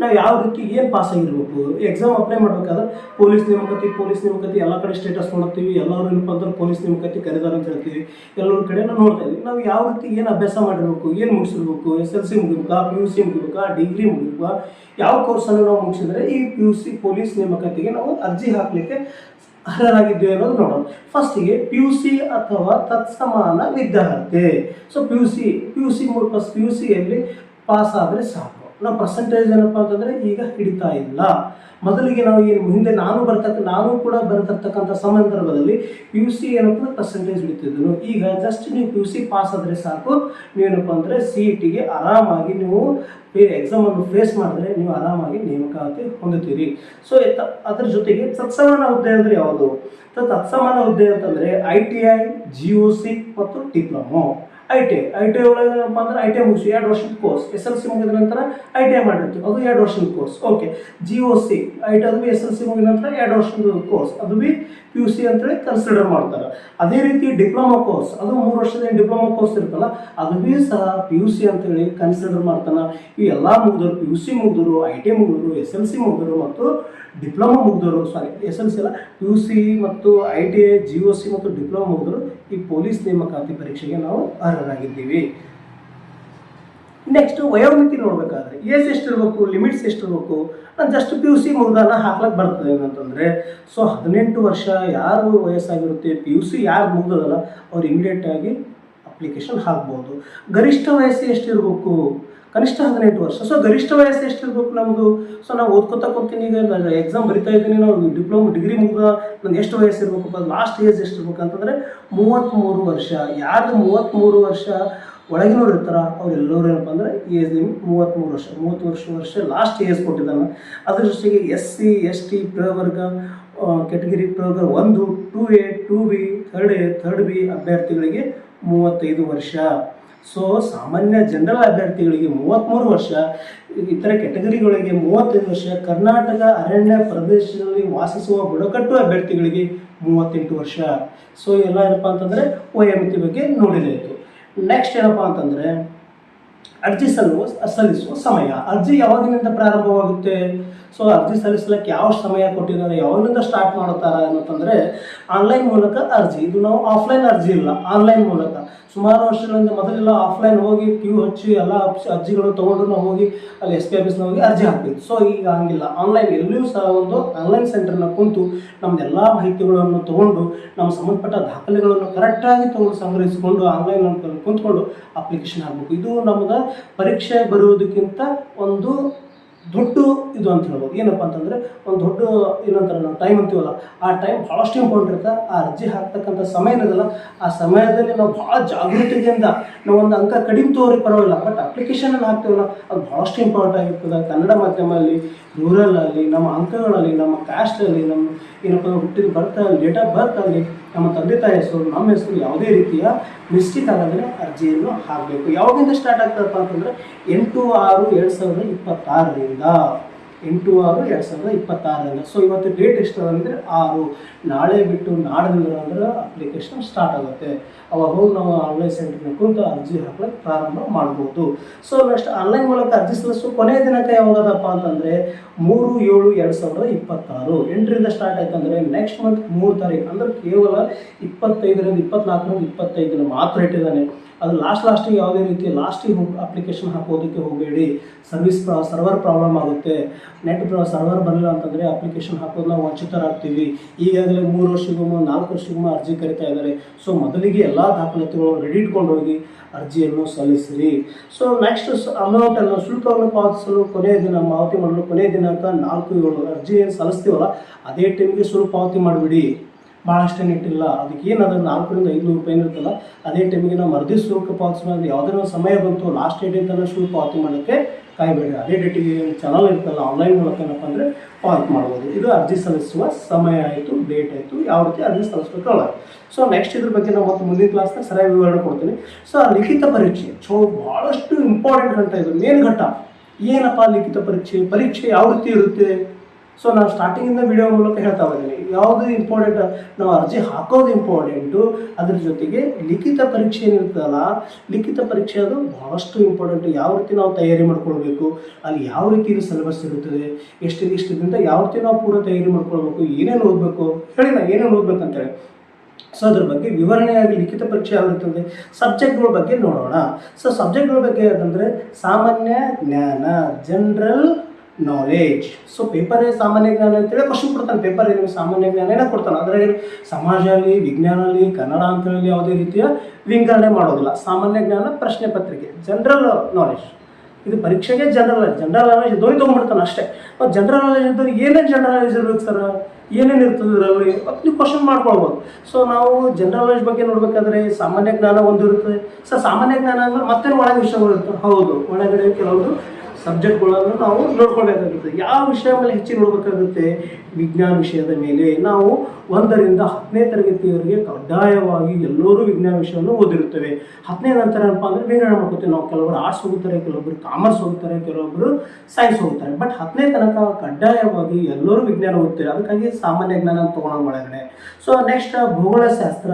ನಾವು ಯಾವ ರೀತಿ ಏನು ಪಾಸ್ ಆಗಿರ್ಬೇಕು. ಎಕ್ಸಾಮ್ ಅಪ್ಲೈ ಮಾಡಬೇಕಾದ್ರೆ ಪೊಲೀಸ್ ನೇಮಕಾತಿ ಎಲ್ಲ ಕಡೆ ಸ್ಟೇಟಸ್ ನೋಡ್ತೀವಿ, ಎಲ್ಲರೂ ಏನಪ್ಪ ಅಂದ್ರೆ ಪೊಲೀಸ್ ನೇಮಕಾತಿ ಕರೆದಾರೆ ಅಂತ ಹೇಳ್ತೀವಿ, ಎಲ್ಲರ ಕಡೆ ನಾವು ನೋಡ್ತಾ ಇದ್ದೀವಿ. ನಾವು ಯಾವ ರೀತಿ ಏನು ಅಭ್ಯಾಸ ಮಾಡಿರ್ಬೇಕು, ಏನು ಮುಗಿಸಿರ್ಬೇಕು, SLC ಮುಗಿಬೇಕಾ, PUC ಮುಗಿಬೇಕಾ, ಡಿಗ್ರಿ ಮುಗಿಬೇಕಾ, ಯಾವ ಕೋರ್ಸನ್ನು ನಾವು ಮುಗಿಸಿದ್ರೆ ಈ PUC ಪೊಲೀಸ್ ನೇಮಕಾತಿಗೆ ನಾವು ಅರ್ಜಿ ಹಾಕಲಿಕ್ಕೆ ಅರ್ಹರಾಗಿದ್ದೇವೆ ಅನ್ನೋದು ನೋಡೋಣ. ಫಸ್ಟಿಗೆ PUC ಅಥವಾ ತತ್ಸಮಾನ ವಿದ್ಯಾರ್ಹತೆ. ಸೊ PUCಯಲ್ಲಿ ಪಾಸ್ ಆದರೆ ಸಾಕು. ನಾವು ಪರ್ಸೆಂಟೇಜ್ ಏನಪ್ಪ ಅಂತಂದರೆ ಈಗ ಹಿಡಿತಾ ಇಲ್ಲ. ಮೊದಲಿಗೆ ನಾವು ಏನು ಹಿಂದೆ ನಾನು ಕೂಡ ಬರತಕ್ಕಂಥ ಸಂದರ್ಭದಲ್ಲಿ PUC ಏನಪ್ಪ ಪರ್ಸೆಂಟೇಜ್ ಹಿಡಿತಿದ್ರು. ಈಗ ಜಸ್ಟ್ ನೀವು PUC ಪಾಸ್ ಆದರೆ ಸಾಕು, ನೀವೇನಪ್ಪ ಅಂದರೆ CETಗೆ ಆರಾಮಾಗಿ ನೀವು ಎಕ್ಸಾಮನ್ನು ಫೇಸ್ ಮಾಡಿದ್ರೆ ನೀವು ಆರಾಮಾಗಿ ನೇಮಕಾತಿ ಹೊಂದುತ್ತೀರಿ. ಸೊ ಅದ್ರ ಜೊತೆಗೆ ತತ್ಸಮಾನ ಹುದ್ದೆ ಅಂದರೆ ಯಾವುದು? ತತ್ಸಮಾನ ಹುದ್ದೆ ಅಂತಂದರೆ ITI, GOC ಮತ್ತು ಡಿಪ್ಲೊಮೊ. ಐ ಟಿ ಒಳಗೆ ಏನಪ್ಪ ಅಂದ್ರೆ ITI ಮುಗಿಸಿ 2 ವರ್ಷದ ಕೋರ್ಸ್, SLC ಮುಗಿದ ನಂತರ ITI ಮಾಡಿರ್ತೀವಿ, ಅದು 2 ವರ್ಷದ ಕೋರ್ಸ್. ಓಕೆ, GOC ಅದು SLC ಮುಗಿದ ನಂತರ 2 ವರ್ಷದ ಕೋರ್ಸ್, ಅದು ಬಿ PUC ಅಂತೇಳಿ ಕನ್ಸಿಡರ್ ಮಾಡ್ತಾರೆ. ಅದೇ ರೀತಿ ಡಿಪ್ಲೊಮಾ ಕೋರ್ಸ್, ಅದು 3 ವರ್ಷದ ಡಿಪ್ಲೊಮಾ ಕೋರ್ಸ್ ಇರುತ್ತಲ್ಲ, ಅದು ಬಿ ಸಹ PUC ಅಂತೇಳಿ ಕನ್ಸಿಡರ್ ಮಾಡ್ತಾನೆ. ಈ ಎಲ್ಲ ಮುಗಿದವರು, PUC ಮುಗಿದವರು, ITI ಮುಗಿದವರು, SLC ಮುಗಿದವರು ಮತ್ತು ಡಿಪ್ಲೊಮಾ ಮುಗಿದವರು, SLC ಅಲ್ಲ, PUC ಮತ್ತು ITI, GOC ಮತ್ತು ಡಿಪ್ಲೊಮಾ ಮುಗಿದವರು ಈ ಪೊಲೀಸ್ ನೇಮಕಾತಿ ಪರೀಕ್ಷೆಗೆ ನಾವು ಅರ್ಹರಾಗಿದ್ದೀವಿ. ನೆಕ್ಸ್ಟ್ ವಯೋಮಿತಿ ನೋಡಬೇಕಾದ್ರೆ ಏಜ್ ಎಷ್ಟಿರಬೇಕು, ಲಿಮಿಟ್ಸ್ ಎಷ್ಟಿರಬೇಕು. ನಾನು ಜಸ್ಟ್ PUC ಮುಗ್ದಾನ ಹಾಕ್ಲಕ್ಕೆ ಬರ್ತದೆ ಏನಂತಂದರೆ, ಸೊ 18 ವರ್ಷ ಯಾರು ವಯಸ್ಸಾಗಿರುತ್ತೆ, PUC ಯಾರು ಮುಗ್ದದಲ್ಲ ಅವ್ರು ಇಮಿಡಿಯೇಟಾಗಿ ಅಪ್ಲಿಕೇಶನ್ ಹಾಕ್ಬೋದು. ಗರಿಷ್ಠ ವಯಸ್ಸು ಎಷ್ಟಿರಬೇಕು? ಕನಿಷ್ಠ 18 ವರ್ಷ. ಸೊ ಗರಿಷ್ಠ ವಯಸ್ಸು ಎಷ್ಟಿರ್ಬೇಕು ನಮ್ಮದು? ಸೊ ನಾವು ಓದ್ಕೊತಾ ಕೊಡ್ತೀನಿ, ಈಗ ನಾನು ಎಕ್ಸಾಮ್ ಬರಿತಾ ಇದ್ದೀನಿ, ನಾವು ಡಿಗ್ರಿ ಮುಗಿದ ನನಗೆ ಎಷ್ಟು ವಯಸ್ಸು ಇರಬೇಕು, ಲಾಸ್ಟ್ ಏಜ್ ಎಷ್ಟಿರ್ಬೇಕು ಅಂತಂದರೆ 33 ವರ್ಷ. ಯಾರು 33 ವರ್ಷ ಒಳಗಿನವ್ರು ಇರ್ತಾರ ಅವರೆಲ್ಲರೂ ಏನಪ್ಪ ಅಂದರೆ ಏಜ್ ಲಿಮಿಟ್ 33 ವರ್ಷ ಲಾಸ್ಟ್ ಏಜ್ ಕೊಟ್ಟಿದ್ದಾನೆ. ಅದ್ರ ಜೊತೆಗೆ SC ST ಪ್ರವರ್ಗ ಕೆಟಗರಿ ಪ್ರವರ್ಗ 1, 2A, 2B, 3B ಅಭ್ಯರ್ಥಿಗಳಿಗೆ 35 ವರ್ಷ. ಸೊ ಸಾಮಾನ್ಯ ಜನರಲ್ ಅಭ್ಯರ್ಥಿಗಳಿಗೆ 33 ವರ್ಷ, ಇತರ ಕೆಟಗರಿಗಳಿಗೆ 35 ವರ್ಷ, ಕರ್ನಾಟಕ ಅರಣ್ಯ ಪ್ರದೇಶದಲ್ಲಿ ವಾಸಿಸುವ ಬುಡಕಟ್ಟು ಅಭ್ಯರ್ಥಿಗಳಿಗೆ 38 ವರ್ಷ. ಸೊ ಎಲ್ಲ ಏನಪ್ಪ ಅಂತಂದರೆ ವಯೋಮಿತಿ ಬಗ್ಗೆ ನೋಡಿದಾಯಿತು. ನೆಕ್ಸ್ಟ್ ಏನಪ್ಪ ಅಂತಂದರೆ ಅರ್ಜಿ ಸಲ್ಲಿಸುವ ಸಮಯ. ಅರ್ಜಿ ಯಾವಾಗಿನಿಂದ ಪ್ರಾರಂಭವಾಗುತ್ತೆ? ಸೊ ಅರ್ಜಿ ಸಲ್ಲಿಸಲಿಕ್ಕೆ ಯಾವ ಸಮಯ ಕೊಟ್ಟಿದ್ದಾರೆ, ಯಾವಾಗಿನಿಂದ ಸ್ಟಾರ್ಟ್ ಮಾಡುತ್ತಾರೆ ಅನ್ನೋಂತಂದರೆ ಆನ್ಲೈನ್ ಮೂಲಕ ಅರ್ಜಿ. ಇದು ನಾವು ಆಫ್ಲೈನ್ ಅರ್ಜಿ ಇಲ್ಲ, ಆನ್ಲೈನ್ ಮೂಲಕ. ಸುಮಾರು ವರ್ಷಗಳಿಂದ ಮೊದಲೆಲ್ಲ ಆಫ್ಲೈನ್ ಹೋಗಿ ಕ್ಯೂ ಹಚ್ಚಿ ಎಲ್ಲ ಅರ್ಜಿಗಳು ತೊಗೊಂಡು ನಾವು ಹೋಗಿ ಅಲ್ಲಿ SP ಆಫೀಸ್ನ ಹೋಗಿ ಅರ್ಜಿ ಹಾಕ್ಬೇಕು. ಸೊ ಈಗ ಹಂಗಿಲ್ಲ, ಆನ್ಲೈನ್ ಎಲ್ಲಿಯೂ ಸಹ ಒಂದು ಆನ್ಲೈನ್ ಸೆಂಟರ್ನ ಕುಂತು ನಮ್ಮದೆಲ್ಲ ಮಾಹಿತಿಗಳನ್ನು ತೊಗೊಂಡು ನಮ್ಮ ಸಂಬಂಧಪಟ್ಟ ದಾಖಲೆಗಳನ್ನು ಕರೆಕ್ಟಾಗಿ ತೊಗೊಂಡು ಸಂಗ್ರಹಿಸಿಕೊಂಡು ಆನ್ಲೈನ್ ಕುಂತ್ಕೊಂಡು ಅಪ್ಲಿಕೇಶನ್ ಹಾಕಬೇಕು. ಇದು ನಮ್ಗೆ ಪರೀಕ್ಷೆ ಬರುವುದಕ್ಕಿಂತ ಒಂದು ದೊಡ್ಡ ಇದು ಅಂತ ಹೇಳ್ಬೋದು. ಏನಪ್ಪ ಅಂತಂದರೆ ಒಂದು ದೊಡ್ಡ ಏನಂತಾರೆ ನಾವು ಟೈಮ್ ಅಂತೀವಲ್ಲ, ಆ ಟೈಮ್ ಭಾಳಷ್ಟು ಇಂಪಾರ್ಟೆಂಟ್ ಇರುತ್ತೆ. ಆ ಅರ್ಜಿ ಹಾಕ್ತಕ್ಕಂಥ ಸಮಯ ಇರೋದಲ್ಲ, ಆ ಸಮಯದಲ್ಲಿ ನಾವು ಭಾಳ ಜಾಗೃತಿಯಿಂದ ನಾವು ಒಂದು ಅಂಕ ಕಡಿಮೆ ತೋರಿ ಪರವಾಗಿಲ್ಲ, ಬಟ್ ಅಪ್ಲಿಕೇಶನನ್ನು ಹಾಕ್ತೀವಲ್ಲ ಅದು ಭಾಳಷ್ಟು ಇಂಪಾರ್ಟೆಂಟ್ ಆಗಿರ್ತದೆ. ಕನ್ನಡ ಮಾಧ್ಯಮದಲ್ಲಿ, ರೂರಲಲ್ಲಿ, ನಮ್ಮ ಅಂಕಗಳಲ್ಲಿ, ನಮ್ಮ ಕ್ಯಾಸ್ಟಲ್ಲಿ, ನಮ್ಮ ಏನಪ್ಪ ಹುಟ್ಟಿದ ಡೇಟ್ ಆಫ್ ಬರ್ತ್ ಅಲ್ಲಿ ನಮ್ಮ ತಂದೆ ತಾಯಿ ಹೆಸರು, ನಮ್ಮ ಹೆಸರು ಯಾವುದೇ ರೀತಿಯ ಮಿಸ್ಟೇಕ್ ಆಗೋದ್ರೆ ಅರ್ಜಿಯನ್ನು ಹಾಕಬೇಕು. ಯಾವಾಗಿಂದ ಸ್ಟಾರ್ಟ್ ಆಗ್ತದಪ್ಪ ಅಂತಂದರೆ 8/6/2026ರಿಂದ 8/6/2026ರಿಂದ. ಸೊ ಇವತ್ತು ಡೇಟ್ ಎಷ್ಟು ಅಂದರೆ 6. ನಾಳೆ ಬಿಟ್ಟು ನಾಡಿನಿಂದ ಅಂದ್ರೆ ಅಪ್ಲಿಕೇಶನ್ ಸ್ಟಾರ್ಟ್ ಆಗುತ್ತೆ. ಅವಾಗ ಹೋಗಿ ನಾವು ಆನ್ಲೈನ್ ಸೆಂಟರ್ನ ಕುಂತು ಅರ್ಜಿ ಹಾಕಲಿಕ್ಕೆ ಪ್ರಾರಂಭ ಮಾಡ್ಬೋದು. ಸೊ ನೆಕ್ಸ್ಟ್ ಆನ್ಲೈನ್ ಮೂಲಕ ಅರ್ಜಿ ಸಲ್ಲಿಸೋ ಕೊನೆಯ ದಿನಾಂಕ ಯಾವಾಗದಪ್ಪ ಅಂತಂದರೆ 3/7/2026. 8ರಿಂದ ಸ್ಟಾರ್ಟ್ ಆಯ್ತಂದರೆ ನೆಕ್ಸ್ಟ್ ಮಂತ್ 3 ತಾರೀಕು, ಅಂದ್ರೆ ಕೇವಲ 25ರಿಂದ 24ರಿಂದ 25 ಮಾತ್ರ ಇಟ್ಟಿದ್ದಾನೆ. ಅದು ಲಾಸ್ಟಿಗೆ ಯಾವುದೇ ರೀತಿ ಲಾಸ್ಟಿಗೆ ಅಪ್ಲಿಕೇಶನ್ ಹಾಕೋದಕ್ಕೆ ಹೋಗಬೇಡಿ. ಸರ್ವರ್ ಪ್ರಾಬ್ಲಮ್ ಆಗುತ್ತೆ. ನೆಟ್ ಸರ್ವರ್ ಬರಲಿಲ್ಲ ಅಂತಂದರೆ ಅಪ್ಲಿಕೇಶನ್ ಹಾಕೋದು ನಾವು ವಂಚಿತರಾಗ್ತೀವಿ. ಈಗಾಗಲೇ 3 ವರ್ಷಕ್ಕೊಮ್ಮೆ 4 ವರ್ಷಕ್ಕೊಮ್ಮೆ ಅರ್ಜಿ ಕರಿತಾ ಇದ್ದಾರೆ. ಸೊ ಮೊದಲಿಗೆ ಎಲ್ಲ ದಾಖಲಾತಿಗಳನ್ನು ರೆಡಿ ಇಟ್ಕೊಂಡು ಹೋಗಿ ಅರ್ಜಿಯನ್ನು ಸಲ್ಲಿಸಿರಿ. ಸೊ ನೆಕ್ಸ್ಟ್ ಅಮೌಂಟನ್ನು ಶುಲ್ಕವನ್ನು ಪಾವತಿಸಲು ಕೊನೆಯ ದಿನ ಪಾವತಿ ಮಾಡಲು ಕೊನೆಯ ದಿನಾಂಕ 4/7. ಅರ್ಜಿ ಏನು ಸಲ್ಲಿಸ್ತೀವಲ್ಲ ಅದೇ ಟೈಮಿಗೆ ಶುಲ್ಕ ಪಾವತಿ ಮಾಡಿಬಿಡಿ. ಭಾಳಷ್ಟೇನು ಇಟ್ಟಿಲ್ಲ, ಅದಕ್ಕೆ ಏನದು 400ರಿಂದ 500 ರೂಪಾಯಿ ಇರುತ್ತಲ್ಲ ಅದೇ ಟೈಮಿಗೆ ನಾವು ಮರದಿ ಶುಲ್ಕ ಪಾವತಿಸಿದ್ರೆ ಯಾವುದೇ ಒಂದು ಸಮಯ ಬಂತು ಲಾಸ್ಟ್ ಡೇಟ್ ಅಂತ ಶುಲ್ಕ ಪಾವತಿ ಮಾಡೋಕ್ಕೆ ಕಾಯಬೇಡಿ. ಅದೇ ಡೇಟಿಗೆ ಚಾನಲ್ ಇರ್ತಲ್ಲ ಆನ್ಲೈನ್ ಮೂಲಕ ಏನಪ್ಪ ಅಂದರೆ ಪಾವತಿ ಮಾಡ್ಬೋದು. ಇದು ಅರ್ಜಿ ಸಲ್ಲಿಸುವ ಸಮಯ ಆಯಿತು, ಡೇಟ್ ಆಯಿತು, ಯಾವ ರೀತಿ ಅರ್ಜಿ ಸಲ್ಲಿಸಬೇಕು ಅಲ್ಲ. ಸೊ ನೆಕ್ಸ್ಟ್ ಇದ್ರ ಬಗ್ಗೆ ನಾವು ಮತ್ತು ಮುಂದಿನ ಕ್ಲಾಸ್ನಾಗ ಸರಿಯಾಗಿ ವಿವರಣೆ ಕೊಡ್ತೀನಿ. ಸೊ ಲಿಖಿತ ಪರೀಕ್ಷೆ ಭಾಳಷ್ಟು ಇಂಪಾರ್ಟೆಂಟ್ ಘಟ್ಟ, ಇದು ಮೇನ್ ಘಟ್ಟ. ಏನಪ್ಪ ಲಿಖಿತ ಪರೀಕ್ಷೆ ಯಾವ ರೀತಿ ಇರುತ್ತೆ? ಸೊ ನಾನು ಸ್ಟಾರ್ಟಿಂಗಿಂದ ವಿಡಿಯೋ ಮೂಲಕ ಹೇಳ್ತಾ ಇದ್ದೀನಿ, ಯಾವುದು ಇಂಪಾರ್ಟೆಂಟ್, ನಾವು ಅರ್ಜಿ ಹಾಕೋದು ಇಂಪಾರ್ಟೆಂಟು, ಅದ್ರ ಜೊತೆಗೆ ಲಿಖಿತ ಪರೀಕ್ಷೆ ಏನಿರ್ತದಲ್ಲ, ಲಿಖಿತ ಪರೀಕ್ಷೆ ಅದು ಭಾಳಷ್ಟು ಇಂಪಾರ್ಟೆಂಟು. ಯಾವ ರೀತಿ ನಾವು ತಯಾರಿ ಮಾಡ್ಕೊಳ್ಬೇಕು, ಅಲ್ಲಿ ಯಾವ ರೀತಿ ಇದು ಸಿಲೆಬಸ್ ಇರುತ್ತದೆ, ಇಷ್ಟದಿಂದ ಯಾವ ರೀತಿ ನಾವು ಪೂರ ತಯಾರಿ ಮಾಡ್ಕೊಳ್ಬೇಕು, ಏನೇನು ಓದಬೇಕು ಹೇಳಿ, ನಾ ಏನೇನು ಓದ್ಬೇಕಂತೇಳಿ. ಸೊ ಅದ್ರ ಬಗ್ಗೆ ವಿವರಣೆಯಾಗಿ ಲಿಖಿತ ಪರೀಕ್ಷೆ ಯಾವಿರ್ತದೆ, ಸಬ್ಜೆಕ್ಟ್ಗಳ ಬಗ್ಗೆ ನೋಡೋಣ. ಸೊ ಸಬ್ಜೆಕ್ಟ್ಗಳ ಬಗ್ಗೆ ಅಂತಂದರೆ ಸಾಮಾನ್ಯ ಜ್ಞಾನ, ಜನರಲ್ ನಾಲೆಜ್. ಸೊ ಪೇಪರೇ ಸಾಮಾನ್ಯ ಜ್ಞಾನ ಅಂತೇಳಿ ಕ್ವಶನ್ ಕೊಡ್ತಾನೆ, ಪೇಪರ್ ಏನು ಸಾಮಾನ್ಯ ಜ್ಞಾನ ಕೊಡ್ತಾನೆ. ಅದರಾಗ ಸಮಾಜ ಆಗಲಿ, ವಿಜ್ಞಾನ ಆಗಲಿ, ಕನ್ನಡ ಅಂತ ಹೇಳಿ ಯಾವುದೇ ರೀತಿಯ ವಿಂಗಡಣೆ ಮಾಡೋದಿಲ್ಲ. ಸಾಮಾನ್ಯ ಜ್ಞಾನ ಪ್ರಶ್ನೆ ಪತ್ರಿಕೆ, ಜನರಲ್ ನಾಲೆಜ್, ಇದು ಪರೀಕ್ಷೆಗೆ ಜನರಲ್ ನಾಲೆಜ್ ಇದ್ದವ್ರಿಗೆ ತೊಗೊಂಡ್ಬಿಡ್ತಾನೆ ಅಷ್ಟೇ. ಮತ್ತು ಜನರಲ್ ನಾಲೆಜ್ ಇದ್ದವ್ರಿಗೆ ಏನೇನು ಜನರಲ್ ನಾಲೆಜ್ ಇರ್ಬೇಕು ಸರ್, ಏನೇನು ಇರ್ತದೆ ಇದರಲ್ಲಿ ಮತ್ತು ನೀವು ಕ್ವಶನ್ ಮಾಡ್ಕೊಳ್ಬೋದು. ಸೊ ನಾವು ಜನರಲ್ ನಾಲೆಜ್ ಬಗ್ಗೆ ನೋಡಬೇಕಾದ್ರೆ ಸಾಮಾನ್ಯ ಜ್ಞಾನ ಒಂದು ಇರ್ತದೆ. ಸೊ ಸಾಮಾನ್ಯ ಜ್ಞಾನ ಅಂದರೆ ಮತ್ತೆ ಒಳಗೆ ವಿಷಯಗಳು ಇರ್ತವೆ. ಹೌದು, ಒಳಗಡೆ ಕೆಲವೊಂದು ಸಬ್ಜೆಕ್ಟ್ಗಳನ್ನು ನಾವು ನೋಡ್ಕೊಳ್ಬೇಕಾಗುತ್ತೆ. ಯಾವ ವಿಷಯ ಮೇಲೆ ಹೆಚ್ಚಿಗೆ ನೋಡಬೇಕಾಗುತ್ತೆ, ವಿಜ್ಞಾನ ವಿಷಯದ ಮೇಲೆ. ನಾವು 1ರಿಂದ 10ನೇ ತರಗತಿಯವರೆಗೆ ಕಡ್ಡಾಯವಾಗಿ ಎಲ್ಲರೂ ವಿಜ್ಞಾನ ವಿಷಯವನ್ನು ಓದಿರುತ್ತೇವೆ. 10ನೇ ನಂತರ ಏನಪ್ಪ ಅಂದರೆ ವಿಂಗಡಣೆ ಮಾಡ್ಕೊತೀವಿ ನಾವು. ಕೆಲವರು ಆರ್ಟ್ಸ್ ಹೋಗ್ತಾರೆ, ಕೆಲವೊಬ್ಬರು ಕಾಮರ್ಸ್ ಹೋಗ್ತಾರೆ, ಕೆಲವೊಬ್ಬರು ಸೈನ್ಸ್ ಹೋಗ್ತಾರೆ. ಬಟ್ 10ನೇ ತನಕ ಕಡ್ಡಾಯವಾಗಿ ಎಲ್ಲರೂ ವಿಜ್ಞಾನ ಓದ್ತಾರೆ. ಅದಕ್ಕಾಗಿ ಸಾಮಾನ್ಯ ಜ್ಞಾನ ತೊಗೊಳೋ ಒಳಗಡೆ. ಸೊ ನೆಕ್ಸ್ಟ್ ಭೂಗೋಳಶಾಸ್ತ್ರ.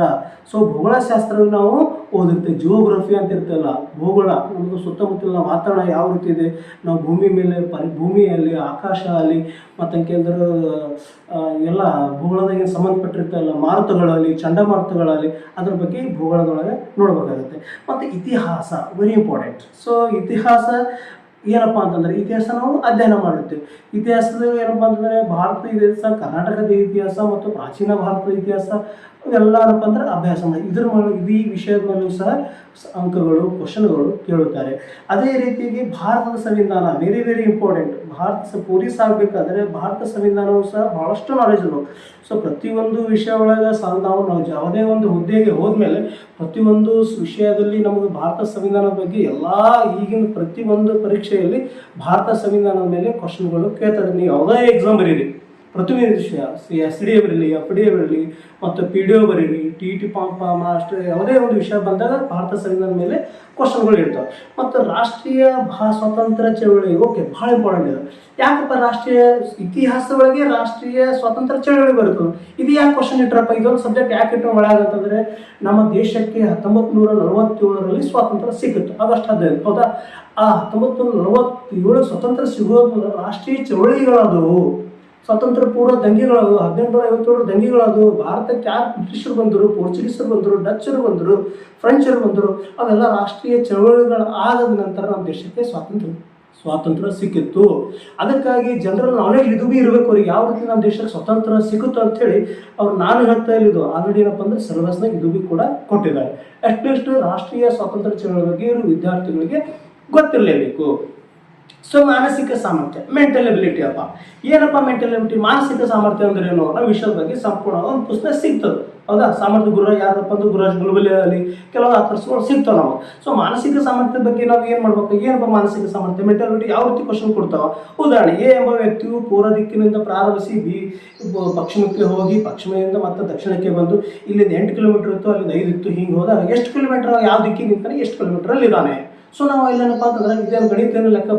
ಸೊ ಭೂಗೋಳಶಾಸ್ತ್ರ ನಾವು ಓದಿರ್ತೀವಿ. ಜಿಯೋಗ್ರಫಿ ಅಂತ ಇರ್ತಲ್ಲ, ಭೂಗೋಳ, ನಮ್ಮದು ಸುತ್ತಮುತ್ತಲಿನ ವಾತಾವರಣ ಯಾವ ರೀತಿ ಇದೆ, ನಾವು ಭೂಮಿ ಮೇಲೆ ಭೂಮಿಯಲ್ಲಿ, ಆಕಾಶ ಅಲ್ಲಿ, ಮತ್ತು ಯಾಕೆಂದ್ರೆ ಎಲ್ಲ ಭೂಗೋಳದಾಗೆ ಸಂಬಂಧಪಟ್ಟಿರ್ತಲ್ಲ, ಮಾರುತಗಳಲ್ಲಿ, ಚಂಡಮಾರುತಗಳಲ್ಲಿ, ಅದ್ರ ಬಗ್ಗೆ ಭೂಗೋಳದೊಳಗೆ ನೋಡಬೇಕಾಗುತ್ತೆ. ಮತ್ತು ಇತಿಹಾಸ ವೆರಿ ಇಂಪಾರ್ಟೆಂಟ್. ಸೊ ಇತಿಹಾಸ ಏನಪ್ಪ ಅಂತಂದರೆ, ಇತಿಹಾಸ ನಾವು ಅಧ್ಯಯನ ಮಾಡಿರ್ತೀವಿ. ಇತಿಹಾಸದಲ್ಲಿ ಏನಪ್ಪ ಅಂತಂದರೆ ಭಾರತದ ಇತಿಹಾಸ, ಕರ್ನಾಟಕದ ಇತಿಹಾಸ ಮತ್ತು ಪ್ರಾಚೀನ ಭಾರತದ ಇತಿಹಾಸ ಇವೆಲ್ಲ ಏನಪ್ಪ ಅಂದರೆ ಅಭ್ಯಾಸ ಮಾಡಿ ಇದ್ರ ಮೇಲೆ ಈ ವಿಷಯದ ಮೇಲೂ ಸಹ ಅಂಕಗಳು, ಕ್ವಶನ್ಗಳು ಕೇಳುತ್ತಾರೆ. ಅದೇ ರೀತಿಯಾಗಿ ಭಾರತದ ಸಂವಿಧಾನ very very important. Bharat police ಆಗಬೇಕಾದ್ರೆ ಭಾರತ ಸಂವಿಧಾನವೂ ಸಹ ಭಾಳಷ್ಟು ನಾಲೆಜ್ ಇರಬೇಕು. ಸೊ ಪ್ರತಿಯೊಂದು ವಿಷಯ ಒಳಗೆ ಸಹ ನಾವು ಯಾವುದೇ ಒಂದು ಹುದ್ದೆಗೆ ಹೋದ್ಮೇಲೆ ಪ್ರತಿಯೊಂದು ವಿಷಯದಲ್ಲಿ ನಮಗೆ ಭಾರತ ಸಂವಿಧಾನದ ಬಗ್ಗೆ ಎಲ್ಲ ಈಗಿನ ಪ್ರತಿಯೊಂದು ಪರೀಕ್ಷೆಯಲ್ಲಿ ಭಾರತ ಸಂವಿಧಾನದ ಮೇಲೆ ಕ್ವಶನ್ಗಳು ಕೇಳ್ತಾರೆ. ನೀವು ಯಾವುದೇ ಎಕ್ಸಾಮ್ ಬರೀರಿ, ಪ್ರತಿಯೊಂದು ವಿಷಯ SDA ಬರಲಿ, FDA ಬರಲಿ, ಮತ್ತು PDO ಬರೀರಿ, TET ಮಾಸ್ಟರ್, ಯಾವುದೇ ಒಂದು ವಿಷಯ ಬಂದಾಗ ಭಾರತ ಸಂವಿಧಾನದ ಮೇಲೆ ಕ್ವಶನ್ಗಳು ಇರ್ತವೆ. ಮತ್ತು ರಾಷ್ಟ್ರೀಯ ಸ್ವಾತಂತ್ರ್ಯ ಚಳವಳಿ, ಓಕೆ, ಭಾಳ ಇಂಪಾರ್ಟೆಂಟ್ ಇದೆ. ಯಾಕಪ್ಪ ರಾಷ್ಟ್ರೀಯ ಇತಿಹಾಸ ಒಳಗೆ ರಾಷ್ಟ್ರೀಯ ಸ್ವಾತಂತ್ರ್ಯ ಚಳವಳಿ ಬರ್ತದೆ, ಇದು ಯಾಕೆ ಕ್ವಶನ್ ಇಟ್ಟರಪ್ಪ, ಇದೊಂದು ಸಬ್ಜೆಕ್ಟ್ ಯಾಕೆ ಇಟ್ಟರೆ ಒಳಗಂತಂದರೆ ನಮ್ಮ ದೇಶಕ್ಕೆ 1947ರಲ್ಲಿ ಸ್ವಾತಂತ್ರ್ಯ ಸಿಕ್ಕಿತ್ತು, ಆಗಸ್ಟ್ 15, ಹೌದಾ? ಆ 1947 ಸ್ವಾತಂತ್ರ್ಯ ಸಿಗೋದು ರಾಷ್ಟ್ರೀಯ ಚಳವಳಿಗಳಾದವು, ಸ್ವಾತಂತ್ರ್ಯ ಪೂರ್ವ ದಂಗೆಗಳದು, 1857 ದಂಗೆಗಳದು. ಭಾರತಕ್ಕೆ ಯಾರು ಬ್ರಿಟಿಷರು ಬಂದರು, ಪೋರ್ಚುಗೀಸರು ಬಂದರು, ಡಚ್ಚರು ಬಂದರು, ಫ್ರೆಂಚರು ಬಂದರು, ಅವೆಲ್ಲ ರಾಷ್ಟ್ರೀಯ ಚಳವಳಿಗಳು ಆಗದ ನಂತರ ನಮ್ಮ ದೇಶಕ್ಕೆ ಸ್ವಾತಂತ್ರ್ಯ ಸಿಕ್ಕಿತ್ತು. ಅದಕ್ಕಾಗಿ ಜನರಲ್ ನಾಲೆಜ್ ಇದು ಭೀ ಇರಬೇಕು ಅವ್ರಿಗೆ, ಯಾವ ರೀತಿ ನಮ್ಮ ದೇಶಕ್ಕೆ ಸ್ವಾತಂತ್ರ್ಯ ಸಿಕ್ಕಿತ್ತು ಅಂಥೇಳಿ ಅವ್ರು ನಾನು ಹೇಳ್ತಾ ಇಲ್ಲಿದ್ದು ಆಲ್ರೆಡಿ ಏನಪ್ಪ ಅಂದರೆ ಸಿಲೆಬಸ್ನಾಗ ಇದು ಭೀ ಕೂಡ ಕೊಟ್ಟಿದ್ದಾರೆ. ಅಟ್ಲೀಸ್ಟ್ ರಾಷ್ಟ್ರೀಯ ಸ್ವಾತಂತ್ರ್ಯ ಚಳವಳಿ ಬಗ್ಗೆ ಇವರು ವಿದ್ಯಾರ್ಥಿಗಳಿಗೆ ಗೊತ್ತಿರಲೇಬೇಕು. ಸೊ ಮಾನಸಿಕ ಸಾಮರ್ಥ್ಯ, ಮೆಂಟಲ್ ಎಬಿಲಿಟಿ. ಅಪ್ಪ ಏನಪ್ಪ ಮೆಂಟಲ್ ಎಬಿಲಿಟಿ, ಮಾನಸಿಕ ಸಾಮರ್ಥ್ಯ ಅಂದ್ರೆ ಏನು ಅನ್ನೋ ವಿಷಯದ ಬಗ್ಗೆ ಸಂಪೂರ್ಣವಾದ ಒಂದು ಪುಸ್ತಕ ಸಿಗ್ತದೆ, ಹೌದಾ? ಸಾಮರ್ಥ್ಯ ಗುರುರಾಜ್, ಯಾರಪ್ಪ ಅಂದ್ರೆ ಗುರುರಾಜ್ ಗುಲ್ಬಲ್ಲಿ ಕೆಲವು ಆಕರ್ಷಗಳು ಸಿಗ್ತಾವೆ ನಾವು. ಸೊ ಮಾನಸಿಕ ಸಾಮರ್ಥ್ಯದ ಬಗ್ಗೆ ನಾವು ಏನು ಮಾಡ್ಬೇಕು, ಏನಪ್ಪ ಮಾನಸಿಕ ಸಾಮರ್ಥ್ಯ, ಮೆಂಟಲ್ ಎಬಿಲಿಟಿ ಯಾವ ರೀತಿ ಕ್ವಶನ್ ಕೊಡ್ತಾವ. ಉದಾಹರಣೆ, ಎ ಎಂಬ ವ್ಯಕ್ತಿಯು ಪೂರ್ವ ದಿಕ್ಕಿನಿಂದ ಪ್ರಾರಂಭಿಸಿ ಪಶ್ಚಿಮಕ್ಕೆ ಹೋಗಿ ಪಶ್ಚಿಮದಿಂದ ಮತ್ತೆ ದಕ್ಷಿಣಕ್ಕೆ ಬಂದು ಇಲ್ಲಿಂದ 8 ಕಿಲೋಮೀಟರ್ ಇತ್ತು, ಅಲ್ಲಿಂದ 5 ಇತ್ತು, ಹಿಂಗೆ ಹೋದಾಗ ಎಷ್ಟು ಕಿಲೋಮೀಟರ್ ಯಾವ ದಿಕ್ಕಿಗೆ ನಿಂತಾನೆ, ಎಷ್ಟು ಕಿಲೋಮೀಟರಲ್ಲಿ ಇದ್ದಾನೆ. ಸೊ ನಾವು ಇಲ್ಲೇನಪ್ಪ ಅಂತಂದ್ರೆ ಇದೇನು ಗಣಿತ ಏನು ಲೆಕ್ಕ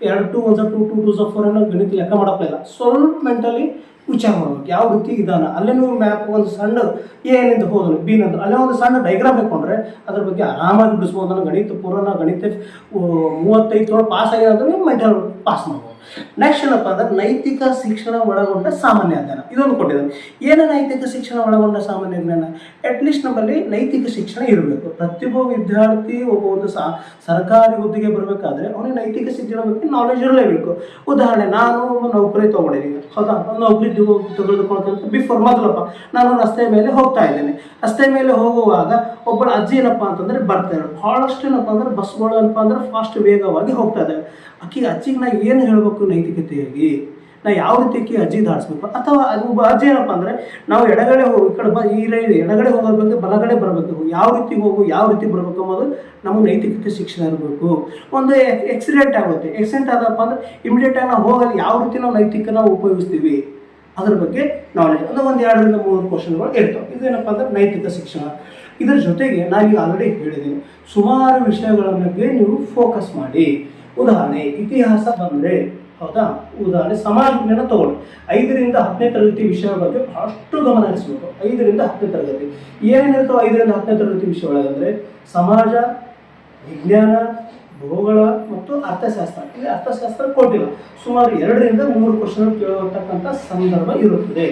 2 × 1 = 2, 2 × 4 ಅನ್ನೋ ಗಣಿತ ಲೆಕ್ಕ ಮಾಡೋಕ್ಕಿಲ್ಲ. ಸ್ವಲ್ಪ ಮೆಂಟಲಿ ವಿಚಾರ ಮಾಡ್ಬೇಕು, ಯಾವ ರೀತಿ ಇದ್ದಾನೆ. ಅಲ್ಲೇ ನೀವು ಮ್ಯಾಪ್ ಒಂದು ಸಣ್ಣ ಏನಿಂದ ಹೋದನು ಬಿ ನಂತರ ಅಲ್ಲೇ ಒಂದು ಸಣ್ಣ ಡೈಗ್ರಾಮ್ ಹಾಕೊಂಡ್ರೆ ಅದ್ರ ಬಗ್ಗೆ ಆರಾಮಾಗಿ ಬಿಡಿಸ್ಬೋದು. ನಾನು ಗಣಿತ ಪೂರ್ಣ ಗಣಿತ 35 ಪಾಸ್ ಆಗಿದೆ ಅಂದ್ರೆ ನೀವು ಮೆಂಟಲ್ ಪಾಸ್ ಮಾಡ್ಬೋದು. ನೆಕ್ಸ್ಟ್ ಏನಪ್ಪ ಅಂದ್ರೆ ನೈತಿಕ ಶಿಕ್ಷಣ ಒಳಗೊಂಡ ಸಾಮಾನ್ಯ ಜ್ಞಾನ, ಇದೊಂದು ಕೊಟ್ಟಿದ್ದಾನೆ. ಏನು ನೈತಿಕ ಶಿಕ್ಷಣ ಒಳಗೊಂಡ ಸಾಮಾನ್ಯ ಜ್ಞಾನ, ಅಟ್ಲೀಸ್ಟ್ ನಮ್ಮಲ್ಲಿ ನೈತಿಕ ಶಿಕ್ಷಣ ಇರಬೇಕು. ಪ್ರತಿಯೊಬ್ಬ ವಿದ್ಯಾರ್ಥಿ ಒಂದು ಸರ್ಕಾರಿ ಹುದ್ದೆಗೆ ಬರಬೇಕಾದ್ರೆ ಅವನಿಗೆ ನೈತಿಕ ಶಿಕ್ಷಣ ಬಗ್ಗೆ ನಾಲೆಜ್ ಇರಲೇಬೇಕು. ಉದಾಹರಣೆ, ನಾನು ನೌಕರಿ ತೊಗೊಂಡಿದ್ದೀನಿ, ಹೌದಾ? ನೌಕರಿ ತೆಗೆದುಕೊಳ್ತಂತ ಬಿಫೋರ್ ಮೊದಲಪ್ಪ ನಾನು ರಸ್ತೆ ಮೇಲೆ ಹೋಗ್ತಾ ಇದ್ದೇನೆ. ರಸ್ತೆ ಮೇಲೆ ಹೋಗುವಾಗ ಒಬ್ಬಳು ಅಜ್ಜಿ ಏನಪ್ಪ ಅಂತಂದ್ರೆ ಬರ್ತಾರೆ. ಭಾಳಷ್ಟು ಏನಪ್ಪ ಅಂದ್ರೆ ಬಸ್ಗಳು ಏನಪ್ಪ ಅಂದ್ರೆ ಫಾಸ್ಟ್ ವೇಗವಾಗಿ ಹೋಗ್ತಾ ಇದ್ದಾವೆ. ಅಜ್ಜಿಗೆ ನಾ ಏನು ಹೇಳಬೇಕು ನೈತಿಕತೆಯಾಗಿ, ನಾ ಯಾವ ರೀತಿ ಅಜ್ಜಿ ದಾಡಿಸ್ಬೇಕು. ಅಥವಾ ಒಬ್ಬ ಅಜ್ಜಿ ಏನಪ್ಪ ಅಂದರೆ ನಾವು ಎಡಗಡೆ ಹೋಗಿ ಈ ಕಡೆ ಈ ರೈಲ್ ಎಡಗಡೆ ಹೋಗೋದಕ್ಕೆ ಬಲಗಡೆ ಬರಬೇಕು, ಯಾವ ರೀತಿ ಹೋಗು ಯಾವ ರೀತಿ ಬರಬೇಕು ಅನ್ನೋದು ನಮಗೆ ನೈತಿಕತೆ ಶಿಕ್ಷಣ ಇರಬೇಕು. ಒಂದು ಆಕ್ಸಿಡೆಂಟ್ ಆಗುತ್ತೆ, ಆಕ್ಸಿಡೆಂಟ್ ಆದಪ್ಪ ಅಂದರೆ ಇಮಿಡಿಯೇಟಾಗಿ ನಾವು ಹೋಗಲಿ ಯಾವ ರೀತಿ ನಾವು ನೈತಿಕ ನಾವು ಉಪಯೋಗಿಸ್ತೀವಿ ಅದ್ರ ಬಗ್ಗೆ ನಾಲೆಜ್ ಅಂದರೆ ಒಂದು 2 ರಿಂದ 3 ಕ್ವಶನ್ಗಳು ಇರ್ತವೆ. ಇದೇನಪ್ಪ ಅಂದರೆ ನೈತಿಕ ಶಿಕ್ಷಣ. ಇದರ ಜೊತೆಗೆ ನಾನು ಈಗ ಆಲ್ರೆಡಿ ಹೇಳಿದ್ದೀನಿ, ಸುಮಾರು ವಿಷಯಗಳ ಬಗ್ಗೆ ನೀವು ಫೋಕಸ್ ಮಾಡಿ. ಉದಾಹರಣೆ, ಇತಿಹಾಸ ಬಂದರೆ ಹೌದಾ? ಉದಾಹರಣೆ ಸಮಾಜ ವಿಜ್ಞಾನ ತಗೊಳ್ಳಿ. 5ರಿಂದ 10ನೇ ತರಗತಿ ವಿಷಯಗಳ ಬಗ್ಗೆ ಬಹಳಷ್ಟು ಗಮನ ಹರಿಸಬೇಕು. 5ರಿಂದ 10ನೇ ತರಗತಿ ಏನೇನಿರ್ತವೆ 5ರಿಂದ 10ನೇ ತರಗತಿ ವಿಷಯ ಒಳಗಂದರೆ ಸಮಾಜ ವಿಜ್ಞಾನ, ಭೂಗೋಳ ಮತ್ತು ಅರ್ಥಶಾಸ್ತ್ರ. ಇಲ್ಲಿ ಅರ್ಥಶಾಸ್ತ್ರ ಕೊಟ್ಟಿಲ್ಲ, ಸುಮಾರು 2ರಿಂದ 3 ಕ್ವಶನ್ ಕೇಳತಕ್ಕಂಥ ಸಂದರ್ಭ ಇರುತ್ತದೆ.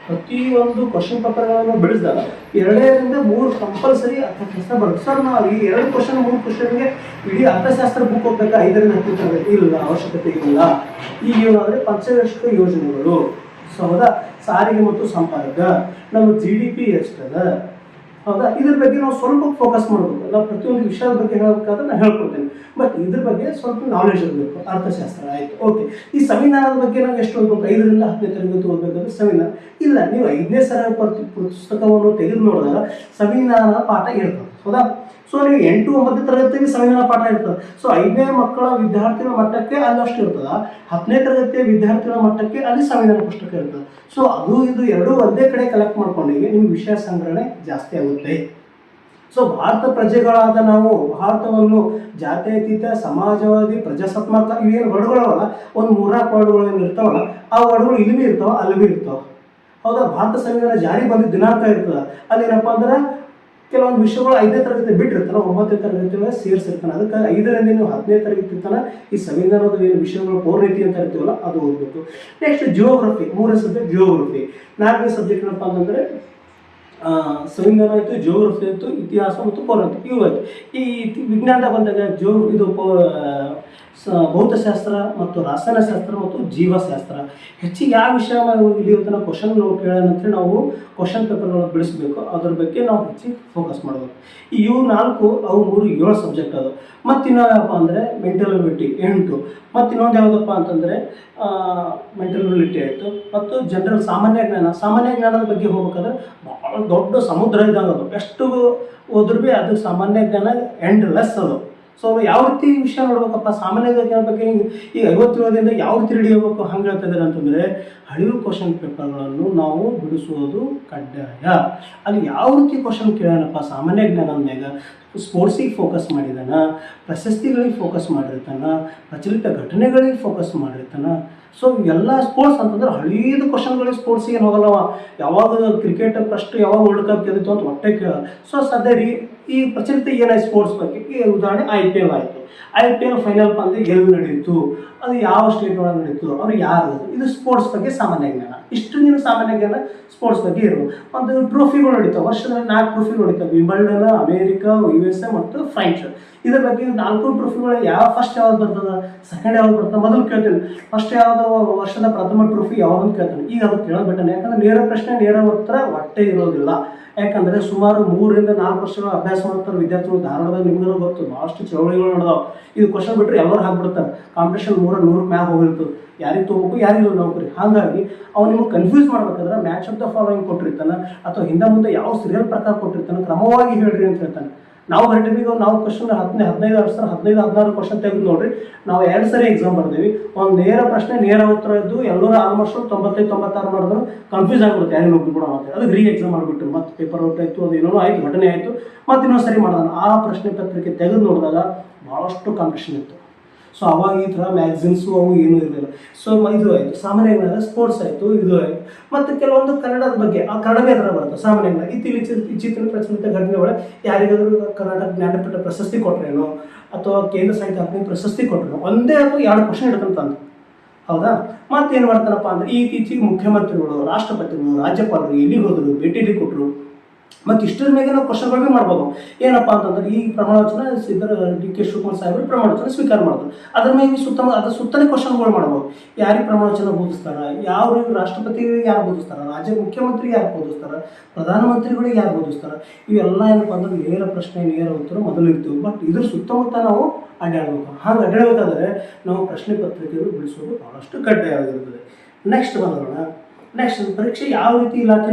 ಪ್ರತಿಯೊಂದು ಕ್ವಶನ್ ಪೇಪರ್ಗಳನ್ನು ಬೆಳೆಸಿದಾಗ 2ರಿಂದ 3 ಕಂಪಲ್ಸರಿ ಅರ್ಥಶಾಸ್ತ್ರ ಬರುತ್ತೆ. ಸರ್ ನಾವು ಈ 2 ಕ್ವಶನ್ 3 ಕ್ವಶನ್ಗೆ ಇಡೀ ಅರ್ಥಶಾಸ್ತ್ರ ಬುಕ್ ಹೋಗ್ಬೇಕಾ 5ರಿಂದ 10 ತರಗತಿ? ಇಲ್ಲ, ಅವಶ್ಯಕತೆ ಇಲ್ಲ. ಈಗ ಏನಾದರೆ ಪಂಚವಾರ್ಷಿಕ ಯೋಜನೆಗಳು, ಹೌದಾ, ಸಾರಿಗೆ ಮತ್ತು ಸಂಪರ್ಕ, ನಮ್ಮ GDP ಎಷ್ಟದ, ಹೌದಾ, ಇದ್ರ ಬಗ್ಗೆ ನಾವು ಸ್ವಲ್ಪ ಫೋಕಸ್ ಮಾಡಬೇಕು. ನಾವು ಪ್ರತಿಯೊಂದು ವಿಷಯದ ಬಗ್ಗೆ ಹೇಳಬೇಕಾದ್ರೆ ನಾನು ಹೇಳ್ಕೊಡ್ತೇನೆ, ಬಟ್ ಇದ್ರ ಬಗ್ಗೆ ಸ್ವಲ್ಪ ನಾಲೆಜ್ ಇರಬೇಕು. ಅರ್ಥಶಾಸ್ತ್ರ ಆಯಿತು, ಓಕೆ. ಈ ಸಂವಿಧಾನದ ಬಗ್ಗೆ ನಾವು ಎಷ್ಟು ಓದಬೇಕು? 5ರಿಂದ 10ನೇ ತರಗತಿ ಓದಬೇಕಾದ್ರೆ ಸಂವಿಧಾನ ಇಲ್ಲ. ನೀವು 5ನೇ ಸರ ಪುಸ್ತಕವನ್ನು ತೆಗೆದು ನೋಡಿದಾಗ ಸಂವಿಧಾನ ಪಾಠ ಇರ್ತದೆ, ಹೌದಾ? ಸೊ ನೀವು 8, 9ನೇ ತರಗತಿಯಲ್ಲಿ ಸಂವಿಧಾನ ಪಾಠ ಇರ್ತದೆ. ಸೊ 5ನೇ ಮಕ್ಕಳ ವಿದ್ಯಾರ್ಥಿಗಳ ಮಟ್ಟಕ್ಕೆ ಅಲ್ಲಿ ಅಷ್ಟು ಇರ್ತದೆ, 10ನೇ ತರಗತಿಯ ವಿದ್ಯಾರ್ಥಿಗಳ ಮಟ್ಟಕ್ಕೆ ಅಲ್ಲಿ ಸಂವಿಧಾನ ಪುಸ್ತಕ ಇರ್ತದೆ. ಸೊ ಅದು ಇದು ಎರಡೂ ಒಂದೇ ಕಡೆ ಕಲೆಕ್ಟ್ ಮಾಡ್ಕೊಂಡಾಗ ನಿಮ್ಮ ವಿಷಯ ಸಂಗ್ರಹಣೆ ಜಾಸ್ತಿ ಆಗುತ್ತೆ. ಸೊ ಭಾರತ ಪ್ರಜೆಗಳಾದ ನಾವು ಭಾರತವನ್ನು ಜಾತ್ಯತೀತ, ಸಮಾಜವಾದಿ, ಪ್ರಜಾಸತ್ತಾತ್ಮಕ ಇವೇನು ವರ್ಡ್ಗಳವಲ್ಲ, ಒಂದು 3-4 ವರ್ಡ್ಗಳು ಏನು ಇರ್ತಾವಲ್ಲ, ಆ ವರ್ಡ್ಗಳು ಇಲ್ಲಿ ಭೀ ಇರ್ತಾವೆ, ಅಲ್ಲಿ ಭೀ ಇರ್ತಾವೆ, ಹೌದಾ? ಭಾರತ ಸಂವಿಧಾನ ಜಾರಿ ಬಂದಿದ್ದ ದಿನಾಂಕ ಇರ್ತದೆ. ಅಲ್ಲಿ ಏನಪ್ಪ ಅಂದ್ರೆ ಕೆಲವೊಂದು ವಿಷಯಗಳು 5ನೇ ತರಗತಿ ಬಿಟ್ಟಿರ್ತಾನೆ, 9ನೇ ತರಗತಿ ಸೇರಿಸಿರ್ತಾನೆ. ಅದಕ್ಕೆ 5ರಿಂದ ನೀವು 10ನೇ ತರಗತಿ ತನಕ ಈ ಸಂವಿಧಾನದ ಏನು ವಿಷಯಗಳು ಪೌರ್ಣಿತಿ ಅಂತ ಇರ್ತೀವಲ್ಲ ಅದು ಓದಬೇಕು. ನೆಕ್ಸ್ಟ್ ಜಿಯೋಗ್ರಫಿ, 3ನೇ ಸಬ್ಜೆಕ್ಟ್ ಜಿಯೋಗ್ರಫಿ. 4ನೇ ಸಬ್ಜೆಕ್ಟ್ ಏನಪ್ಪ ಅಂತಂದರೆ ಸಂವಿಧಾನ ಆಯಿತು, ಜಿಯೋಗ್ರಫಿ ಆಯಿತು, ಇತಿಹಾಸ ಮತ್ತು ಪೌರಾಣಿಕ ಇವು ಆಯಿತು. ಈ ವಿಜ್ಞಾನದಾಗ ಬಂದಾಗ ಇದು ಭೌತಶಾಸ್ತ್ರ ಮತ್ತು ರಸಾಯನಶಾಸ್ತ್ರ ಮತ್ತು ಜೀವಶಾಸ್ತ್ರ. ಹೆಚ್ಚಿಗೆ ಯಾವ ವಿಷಯ ಇಲ್ಲಿ ಇವತ್ತಿನ ಕ್ವಶನ್ ನಾವು ಕೇಳೋಣಂತೇಳಿ ನಾವು ಕ್ವಶನ್ ಪೇಪರ್ಗಳನ್ನು ಬಿಡಿಸ್ಬೇಕು. ಅದ್ರ ಬಗ್ಗೆ ನಾವು ಹೆಚ್ಚಿಗೆ ಫೋಕಸ್ ಮಾಡಬೇಕು. ಈ ಇವು 4 ಅವು 3 7 ಸಬ್ಜೆಕ್ಟ್ ಅದು. ಮತ್ತು ಇನ್ನೊಂದಪ್ಪ ಅಂದರೆ ಮೆಂಟಲ್ ಎಬಿಲಿಟಿ 8. ಮತ್ತು ಇನ್ನೊಂದು ಯಾವುದಪ್ಪ ಅಂತಂದರೆ ಮೆಂಟಲ್ ಎಬಿಲಿಟಿ ಆಯಿತು. ಮತ್ತು ಜನರಲ್ ಸಾಮಾನ್ಯ ಜ್ಞಾನ. ಸಾಮಾನ್ಯ ಜ್ಞಾನದ ಬಗ್ಗೆ ಹೋಗ್ಬೇಕಾದ್ರೆ ಭಾಳ ದೊಡ್ಡ ಸಮುದ್ರ ಇದ್ದಂಗೆ ಅದು, ಎಷ್ಟು ಹೋದ್ರೂ ಭೀ ಅದು ಸಾಮಾನ್ಯ ಜ್ಞಾನ ಎಂಡ್ಲೆಸ್ ಅದು. ಸೊ ಯಾವ ರೀತಿ ವಿಷಯ ನೋಡ್ಬೇಕಪ್ಪ ಸಾಮಾನ್ಯ ಜ್ಞಾನ ಬಗ್ಗೆ ಈಗ 57ರಿಂದ ಯಾವ ರೀತಿ ರೆಡಿ ಆಗಬೇಕು ಹಂಗೆ ಹೇಳ್ತಾ ಇದ್ದಾರೆ ಅಂತಂದರೆ, ಹಳೆಯ ಕ್ವಶನ್ ಪೇಪರ್ಗಳನ್ನು ನಾವು ಬಿಡಿಸುವುದು ಕಡ್ಡಾಯ. ಅಲ್ಲಿ ಯಾವ ರೀತಿ ಕ್ವಶನ್ ಕೇಳೋಣಪ್ಪ ಸಾಮಾನ್ಯ ಜ್ಞಾನದ ಮ್ಯಾಗ ಸ್ಪೋರ್ಟ್ಸಿಗೆ ಫೋಕಸ್ ಮಾಡಿದಾನ, ಪ್ರಶಸ್ತಿಗಳಿಗೆ ಫೋಕಸ್ ಮಾಡಿರ್ತಾನ, ಪ್ರಚಲಿತ ಘಟನೆಗಳಿಗೆ ಫೋಕಸ್ ಮಾಡಿರ್ತಾನ. ಸೊ ಇವೆಲ್ಲ ಸ್ಪೋರ್ಟ್ಸ್ ಅಂತಂದ್ರೆ ಹಳೀದು ಕ್ವಶನ್ಗಳಿಗೆ ಸ್ಪೋರ್ಟ್ಸಿಗೆ ಏನು ಹೋಗಲ್ಲವ. ಯಾವಾಗ ಕ್ರಿಕೆಟ್ ಫಸ್ಟ್ ಯಾವಾಗ ವರ್ಲ್ಡ್ ಕಪ್ ಗೆದ್ದಿತ್ತು ಅಂತ ಹೊಟ್ಟೆ ಕೇಳ. ಸೊ ಸದ್ಯ ಈ ಪ್ರಚಲಿತ ಏನಾಯ್ತು ಸ್ಪೋರ್ಟ್ಸ್ ಬಗ್ಗೆ, ಈ ಉದಾಹರಣೆ IPL ಆಯಿತು. IPL ಫೈನಲ್ ಪಂದ್ಯ ಎಲ್ಲಿ ನಡೀತು, ಅದು ಯಾವ ಸ್ಟೇಟ್ ಒಳಗೆ ನಡೀತು, ಅವ್ರು ಯಾರು, ಇದು ಸ್ಪೋರ್ಟ್ಸ್ ಬಗ್ಗೆ ಸಾಮಾನ್ಯ ಜ್ಞಾನ. ಇಷ್ಟು ನೀನು ಸಾಮಾನ್ಯ ಜ್ಞಾನ ಸ್ಪೋರ್ಟ್ಸ್ ಬಗ್ಗೆ ಇರು. ಒಂದು ಟ್ರೋಫಿಗಳು ನಡೀತಾವೆ, ವರ್ಷದಲ್ಲಿ 4 ಟ್ರೋಫಿಗಳು ನಡೀತಾವೆ, ವಿಂಬಲ್ಡನ್, ಅಮೇರಿಕಾ, USA ಮತ್ತು ಫ್ರೆಂಚ್. ಇದ್ರ ಬಗ್ಗೆ 4 ಟ್ರೋಫಿಗಳು ಫಸ್ಟ್ ಯಾವ್ದು ಬರ್ತದೆ, ಸೆಕೆಂಡ್ ಯಾವ್ದು ಬರ್ತದೆ ಮೊದಲು ಕೇಳ್ತೇನೆ. ಫಸ್ಟ್ ಯಾವ್ದು ವರ್ಷದ ಪ್ರಥಮ ಟ್ರೋಫಿ ಯಾವ್ದು ಕೇಳ್ತಾನೆ. ಈಗ ಅದು ಕೇಳೋದು ಯಾಕಂದ್ರೆ ನೇರ ಪ್ರಶ್ನೆ ನೇರ ಉತ್ತರ ಒಟ್ಟೆ ಇರೋದಿಲ್ಲ. ಯಾಕಂದರೆ ಸುಮಾರು 3ರಿಂದ 4 ವರ್ಷಗಳ ಅಭ್ಯಾಸ ಮಾಡ್ತಾರೆ ವಿದ್ಯಾರ್ಥಿಗಳು. ಧಾರವಾಡದಾಗ ನಿಮ್ಗೂ ಗೊತ್ತು ಭಾಳಷ್ಟು ಚಳವಳಿಗಳು ನಡೆದಾವೆ. ಇದು ಕ್ವಶನ್ ಬಿಟ್ಟರೆ ಎಲ್ಲರೂ ಹಾಕ್ಬಿಡ್ತಾರೆ. ಕಾಂಪಿಟೇಷನ್ 100 ಮ್ಯಾಗ ಹೋಗಿರ್ತದೆ, ಯಾರಿಗೆ ತೊಗೋಬೇಕು ಯಾರಿಗೂ ನೌಕರಿ. ಹಾಗಾಗಿ ಅವ್ನು ನಿಮ್ಗೆ ಕನ್ಫ್ಯೂಸ್ ಮಾಡ್ಬೇಕಾದ್ರೆ ಮ್ಯಾಚ್ ಆಫ್ ದ ಫಾಲೋಯಿಂಗ್ ಕೊಟ್ಟಿರ್ತಾನೆ, ಅಥವಾ ಹಿಂದೆ ಮುಂದೆ ಯಾವ ಸೀರಿಯಲ್ ಪ್ರಕಾರ ಕೊಟ್ಟಿರ್ತಾನೆ, ಕ್ರಮವಾಗಿ ಹೇಳ್ರಿ ಅಂತ ಹೇಳ್ತಾನೆ. ನಾವು ಬರೀತೀವಿ, ನಾವು ಕ್ವಶನ್ 15-16 ಕ್ವಶನ್ ತೆಗೆದು ನೋಡ್ರಿ. ನಾವು 2 ಸರಿ ಎಕ್ಸಾಮ್ ಬರ್ತೀವಿ. ಒಂದು ನೇರ ಪ್ರಶ್ನೆ ನೇರ ಉತ್ತರ ಇದ್ದು ಎಲ್ಲರೂ ಆಲ್ಮೋಸ್ಟ್ 95-96 ಮಾಡಿದ್ರು ಕನ್ಫ್ಯೂಸ್ ಆಗಿಬಿಡುತ್ತೆ ಯಾರಿಗೆ ಹೋಗಿ ಕೂಡ ಮಾಡ್ತಾರೆ. ಅದಕ್ಕೆ ರೀ ಎಕ್ಸಾಮ್ ಮಾಡಿಬಿಟ್ಟು ಮತ್ತೆ ಪೇಪರ್ ಔಟ್ ಆಯಿತು, ಅದು ಏನೋ ಆಯಿತು, ಘಟನೆ ಆಯಿತು, ಮತ್ತು ಇನ್ನೊಂದು ಸರಿ ಮಾಡೋಣ. ಆ ಪ್ರಶ್ನೆ ಪತ್ರಿಕೆ ತೆಗೆದು ನೋಡಿದಾಗ ಭಾಳಷ್ಟು ಕಾಂಪಿಟೇಷನ್ ಇತ್ತು. ಸೊ ಅವಾಗ ಈ ಥರ ಮ್ಯಾಗ್ಝಿನ್ಸು ಅವು ಏನೂ ಇರಲಿಲ್ಲ. ಸೊ ಇದು ಆಯಿತು ಸಾಮಾನ್ಯ ಜ್ಞಾನ, ಸ್ಪೋರ್ಟ್ಸ್ ಆಯಿತು, ಇದು ಆಯಿತು. ಮತ್ತು ಕೆಲವೊಂದು ಕನ್ನಡದ ಬಗ್ಗೆ, ಆ ಕನ್ನಡವೇ ಅದರ ಬರುತ್ತೆ ಸಾಮಾನ್ಯ ಜ್ಞಾನ. ಇತ್ತೀಚಿನ ಪ್ರಚಲಿತ ಘಟನೆ ಒಳಗೆ ಯಾರಿಗಾದರೂ ಕರ್ನಾಟಕ ಜ್ಞಾನಪೀಠ ಪ್ರಶಸ್ತಿ ಕೊಟ್ಟರೇನೋ, ಅಥವಾ ಕೇಂದ್ರ ಸಾಹಿತ್ಯ ಅಕಾಡೆಮಿ ಪ್ರಶಸ್ತಿ ಕೊಟ್ಟರೇನೋ, ಒಂದೇ ಅಥವಾ 2 ಕ್ವಶನ್ ಇಡ್ತಂತ, ಹೌದಾ? ಮತ್ತೇನು ಮಾಡ್ತಾನಪ್ಪ ಅಂದರೆ ಇತ್ತೀಚೆಗೆ ಮುಖ್ಯಮಂತ್ರಿಗಳು, ರಾಷ್ಟ್ರಪತಿಗಳು, ರಾಜ್ಯಪಾಲರು ಎಲ್ಲಿ ಹೋದರು, ಭೇಟಿ ಕೊಟ್ಟರು. ಮತ್ತು ಇಷ್ಟರ ಮೇಲೆ ನಾವು ಕ್ವಶನ್ಗಳು ಮಾಡ್ಬೋದು. ಏನಪ್ಪ ಅಂತಂದ್ರೆ ಈ ಪ್ರಮಾಣವಚನ DK ಶಿವಕುಮಾರ್ ಸಾಹೇಬರು ಪ್ರಮಾಣವಚನ ಸ್ವೀಕಾರ ಮಾಡಿದ್ರು. ಅದ್ರ ಮೇಲೆ ಅದ್ರ ಸುತ್ತಲೇ ಕ್ವಶನ್ಗಳು ಮಾಡ್ಬೋದು. ಯಾರಿಗೆ ಪ್ರಮಾಣವಚನ ಬೋಧಿಸ್ತಾರೆ, ಯಾವ ರಾಷ್ಟ್ರಪತಿಗಳಿಗೆ ಯಾರು ಬೋಧಿಸ್ತಾರೆ, ರಾಜ್ಯ ಮುಖ್ಯಮಂತ್ರಿಗೆ ಯಾರು ಬೋಧಿಸ್ತಾರೆ, ಪ್ರಧಾನಮಂತ್ರಿಗಳಿಗೆ ಯಾರು ಬೋಧಿಸ್ತಾರೆ, ಇವೆಲ್ಲ ಏನಪ್ಪ ಅಂದ್ರೆ ನೇರ ಪ್ರಶ್ನೆ ನೇರ ಉತ್ತರ ಮೊದಲು ಇರ್ತೀವಿ. ಬಟ್ ಇದ್ರ ಸುತ್ತಮುತ್ತ ನಾವು ಅಡ್ಡಾಡಬೇಕು. ಹಾಗೆ ಅಡ್ಡಾಡಬೇಕಾದ್ರೆ ನಾವು ಪ್ರಶ್ನೆ ಪತ್ರಿಕೆಗಳು ಬಿಡಿಸೋದು ಭಾಳಷ್ಟು ಕಡ್ಡಾಯವಾಗಿರುತ್ತದೆ. ನೆಕ್ಸ್ಟ್ ಬಂದೋಣ. ನೆಕ್ಸ್ಟ್ ಪರೀಕ್ಷೆ ಯಾವ ರೀತಿ ಇಲಾಖೆ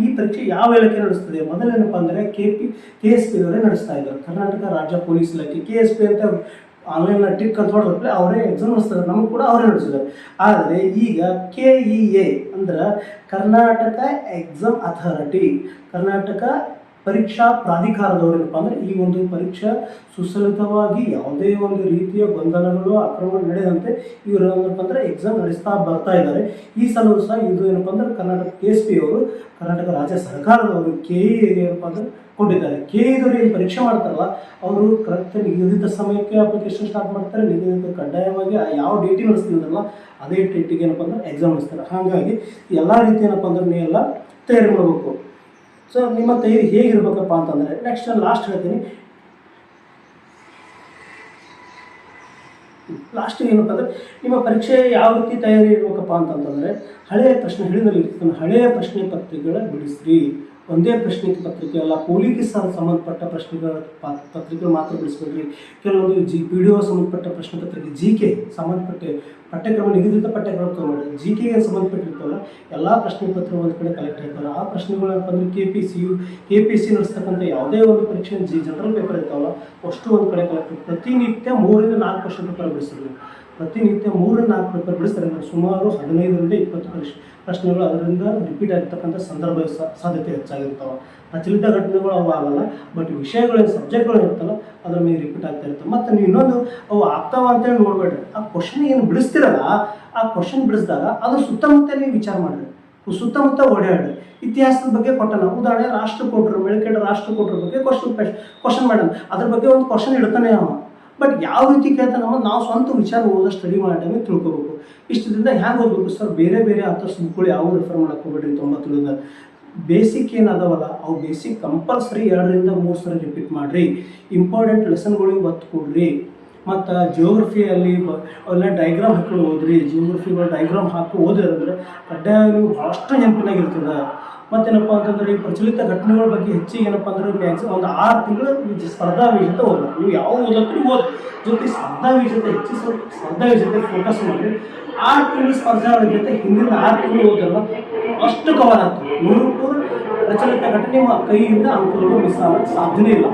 ಈ ಪರೀಕ್ಷೆ ಯಾವ ಇಲಾಖೆ ನಡೆಸ್ತದೆ? ಮೊದಲೇನಪ್ಪ ಅಂದರೆ KSP ಅವರೇ ನಡೆಸ್ತಾ ಇದ್ದಾರೆ. ಕರ್ನಾಟಕ ರಾಜ್ಯ ಪೊಲೀಸ್ ಇಲಾಖೆ KSP ಅಂತ ಆನ್ಲೈನ್ ಟಿಕ್ ಅಂತ ಹೊಡೆದ್ರೆ ಅವರೇ ಎಕ್ಸಾಮ್ ನಡೆಸ್ತಾರೆ. ನಮಗೆ ಕೂಡ ಅವರೇ ನಡೆಸಿದ್ದಾರೆ. ಆದರೆ ಈಗ KEA ಅಂದ್ರೆ ಕರ್ನಾಟಕ ಎಕ್ಸಾಮ್ ಅಥಾರಿಟಿ, ಕರ್ನಾಟಕ ಪರೀಕ್ಷಾ ಪ್ರಾಧಿಕಾರದವರು ಏನಪ್ಪ ಅಂದರೆ ಈ ಒಂದು ಪರೀಕ್ಷಾ ಸುಸಲಿತವಾಗಿ ಯಾವುದೇ ಒಂದು ರೀತಿಯ ಗೊಂದಲಗಳು ಆಕ್ರಮಣ ನಡೆಯದಂತೆ ಇವರು ಏನಪ್ಪ ಅಂದರೆ ಎಕ್ಸಾಮ್ ನಡೆಸ್ತಾ ಬರ್ತಾ ಇದ್ದಾರೆ. ಈ ಸಲವೂ ಸಹ ಇದು ಏನಪ್ಪ ಅಂದರೆ ಕರ್ನಾಟಕ KSP ಅವರು, ಕರ್ನಾಟಕ ರಾಜ್ಯ ಸರ್ಕಾರದವರು KE ಏನಪ್ಪ ಅಂದರೆ ಕೊಟ್ಟಿದ್ದಾರೆ. KEದವರು ಏನು ಪರೀಕ್ಷೆ ಮಾಡ್ತಾರಲ್ಲ ಅವರು ಕರೆಕ್ಟ್ ನಿಗದಿತ ಸಮಯಕ್ಕೆ ಅಪ್ಲಿಕೇಶನ್ ಸ್ಟಾರ್ಟ್ ಮಾಡ್ತಾರೆ. ನಿಗದಿತ ಕಡ್ಡಾಯವಾಗಿ ಯಾವ ಡೇಟಿಗೆ ನಡೆಸ್ತಿದ್ರಲ್ಲ ಅದೇ ಡೇಟಿಗೆ ಏನಪ್ಪ ಅಂದ್ರೆ ಎಕ್ಸಾಮ್ ನಡೆಸ್ತಾರೆ. ಹಾಗಾಗಿ ಎಲ್ಲ ರೀತಿ ಏನಪ್ಪ ಅಂದ್ರೆ ನೀವೆಲ್ಲ ತಯಾರಿ ಮಾಡಬೇಕು. ಸೊ ನಿಮ್ಮ ತಯಾರಿ ಹೇಗಿರ್ಬೇಕಪ್ಪ ಅಂತಂದರೆ ನೆಕ್ಸ್ಟ್ ನಾನು ಲಾಸ್ಟ್ ಹೇಳ್ತೀನಿ. ಲಾಸ್ಟ್ ಏನಪ್ಪ ಅಂದರೆ ನಿಮ್ಮ ಪರೀಕ್ಷೆ ಯಾವ ರೀತಿ ತಯಾರಿ ಇರಬೇಕಪ್ಪ ಅಂತಂತಂದರೆ ಹಳೆಯ ಪ್ರಶ್ನೆ ಹೇಳಿದಲ್ಲಿ ಹಳೆಯ ಪ್ರಶ್ನೆ ಪತ್ರಿಕೆಗಳ ಬಿಡಿಸ್ರಿ. ಒಂದೇ ಪ್ರಶ್ನೆ ಪತ್ರಿಕೆ ಅಲ್ಲ, ಪೊಲೀಸ್ ಸಂಬಂಧಪಟ್ಟ ಪ್ರಶ್ನೆಗಳ ಪತ್ರಿಕೆಗಳು ಮಾತ್ರ ಬಿಡಿಸ್ಬೇಡ್ರಿ. ಕೆಲವೊಂದು PDO ಸಂಬಂಧಪಟ್ಟ ಪ್ರಶ್ನೆ ಪತ್ರಿಕೆ, GK ಸಂಬಂಧಪಟ್ಟ ಪಠ್ಯಕ್ರಮ ನಿಗದಿತ ಪಠ್ಯಕ್ರಮ ತೊಗೊಂಡ್ರೆ GKಗೆ ಸಂಬಂಧಪಟ್ಟಿರ್ತಾವಲ್ಲ ಎಲ್ಲ ಪ್ರಶ್ನೆ ಪತ್ರ ಒಂದು ಕಡೆ ಕಲೆಕ್ಟ್ ಆಗ್ತಾರೆ. ಆ ಪ್ರಶ್ನೆಗಳು ಏನಪ್ಪ ಅಂದರೆ KPSC ನಡೆಸ್ತಕ್ಕಂಥ ಯಾವುದೇ ಒಂದು ಪರೀಕ್ಷೆ ಜನರಲ್ ಪೇಪರ್ ಇರ್ತಾವಲ್ಲ ಅಷ್ಟು ಒಂದು ಕಡೆ ಕಲೆಕ್ಟ್ ಆಗ್ತದೆ. ಪ್ರತಿನಿತ್ಯ 3 ರಿಂದ 4 ಕ್ವಶನ್ ಪೇಪರ್ ಬಿಡಿಸ್ತಾರೆ. ಪ್ರತಿನಿತ್ಯ 3 ರಿಂದ 4 ಪೇಪರ್ ಬಿಡಿಸ್ತಾರೆ. ಸುಮಾರು 15 ರಿಂದ 20 ಪ್ರಶ್ನೆಗಳು ಅದರಿಂದ ರಿಪೀಟ್ ಆಗಿರ್ತಕ್ಕಂಥ ಸಂದರ್ಭ ಸಾಧ್ಯತೆ ಹೆಚ್ಚಾಗಿರ್ತಾವೆ. ಪ್ರಚಲಿತ ಘಟನೆಗಳು ಅವು ಆಗಲ್ಲ, ಬಟ್ ವಿಷಯಗಳು ಸಬ್ಜೆಕ್ಟ್ಗಳು ಇರ್ತಲ್ಲ ಅದ್ರ ಮೇಲೆ ರಿಪೀಟ್ ಆಗ್ತಾ ಇರ್ತವೆ. ಮತ್ತು ನೀವು ಇನ್ನೊಂದು ಅವು ಆಗ್ತಾವ ಅಂತೇಳಿ ನೋಡ್ಬೇಡ್ರಿ. ಆ ಕ್ವಶನ್ ಏನು ಬಿಡಿಸ್ತಿರಲ್ಲ ಆ ಕ್ವಶನ್ ಬಿಡಿಸಿದಾಗ ಅದ್ರ ಸುತ್ತಮುತ್ತ ನೀವು ವಿಚಾರ ಮಾಡಿರಿ, ಸುತ್ತಮುತ್ತ ಓಡಾಡ್ರಿ. ಇತಿಹಾಸದ ಬಗ್ಗೆ ಕೊಟ್ಟನ ಉದಾಹರಣೆ ರಾಷ್ಟ್ರಕೂಟರು, ಮೆಳಕೇಡ ರಾಷ್ಟ್ರಕೂಟರ ಬಗ್ಗೆ ಕ್ವಶನ್ ಮಾಡೋಣ, ಅದ್ರ ಬಗ್ಗೆ ಒಂದು ಕ್ವಶನ್ ಇಡ್ತಾನೆ ಅವ. ಬಟ್ ಯಾವ ರೀತಿ ಕೇಳ್ತಾನೆ ನಾವು ಸ್ವಂತ ವಿಚಾರ ಓದೋ ಸ್ಟಡಿ ಮಾಡೋ ಟೈಮಿಗೆ ತಿಳ್ಕೊಬೇಕು. ಇಷ್ಟದಿಂದ ಹ್ಯಾಂಗೆ ಓದಬೇಕು ಸರ್? ಬೇರೆ ಬೇರೆ ಆಥರ್ಸ್ ಬುಕ್ಗಳು ಯಾವ ರೆಫರ್ ಮಾಡಕ್ಕೆ ಹೋಗ್ಬೇಡ್ರಿ. 90 ಬೇಸಿಕ್ ಏನದಾವಲ್ಲ ಅವು ಬೇಸಿಕ್ ಕಂಪಲ್ಸರಿ 2 ರಿಂದ 3 ಸರಿ ರಿಪೀಟ್ ಮಾಡಿರಿ. ಇಂಪಾರ್ಟೆಂಟ್ ಲೆಸನ್ಗಳಿಗೆ ಒತ್ತು ಕೊಡ್ರಿ. ಮತ್ತು ಜಿಯೋಗ್ರಫಿಯಲ್ಲಿ ಅವೆಲ್ಲ ಡೈಗ್ರಾಮ್ ಹಾಕೊಂಡು ಓದ್ರಿ. ಜಿಯೋಗ್ರಫಿಗಳು ಡೈಗ್ರಾಮ್ ಹಾಕಿ ಓದಿದ್ರೆ ಕಡ್ಡಾಯ ನೀವು ಭಾಳಷ್ಟು ನೆನಪಿನಾಗಿರ್ತದೆ. ಮತ್ತೇನಪ್ಪ ಅಂತಂದರೆ ಈ ಪ್ರಚಲಿತ ಘಟನೆಗಳ ಬಗ್ಗೆ ಹೆಚ್ಚಿಗೆ ಏನಪ್ಪ ಅಂದರೆ ಮ್ಯಾಕ್ಸಿಮಮ್ ಒಂದು 6 ತಿಂಗಳು ಸ್ಪರ್ಧಾ ವಿಜೇತ ಓದಬೇಕು. ನೀವು ಯಾವ ಓದಕ್ಕೆ ಓದಿ ಜೊತೆ ಸ್ಪರ್ಧಾ ವಿಜೇತ ಸ್ಪರ್ಧಾ ವಿಜೇತೆ ಫೋಕಸ್ ಮಾಡಿ 6 ತಿಂಗಳು ಸ್ಪರ್ಧಾ ವಿಜೇತೆ ಹಿಂದಿನ 6 ತಿಂಗಳು ಓದಲ್ಲ ಅಷ್ಟು ಕವರ್ ಆಗ್ತದೆ. 100 ಪ್ರಚಲಿತ ಘಟನೆ ನಿಮ್ಮ ಕೈಯಿಂದ ಅಂಕಗಳು ಮಿಸ್ ಆಗೋಕ್ಕೆ ಸಾಧ್ಯನೇ ಇಲ್ಲ.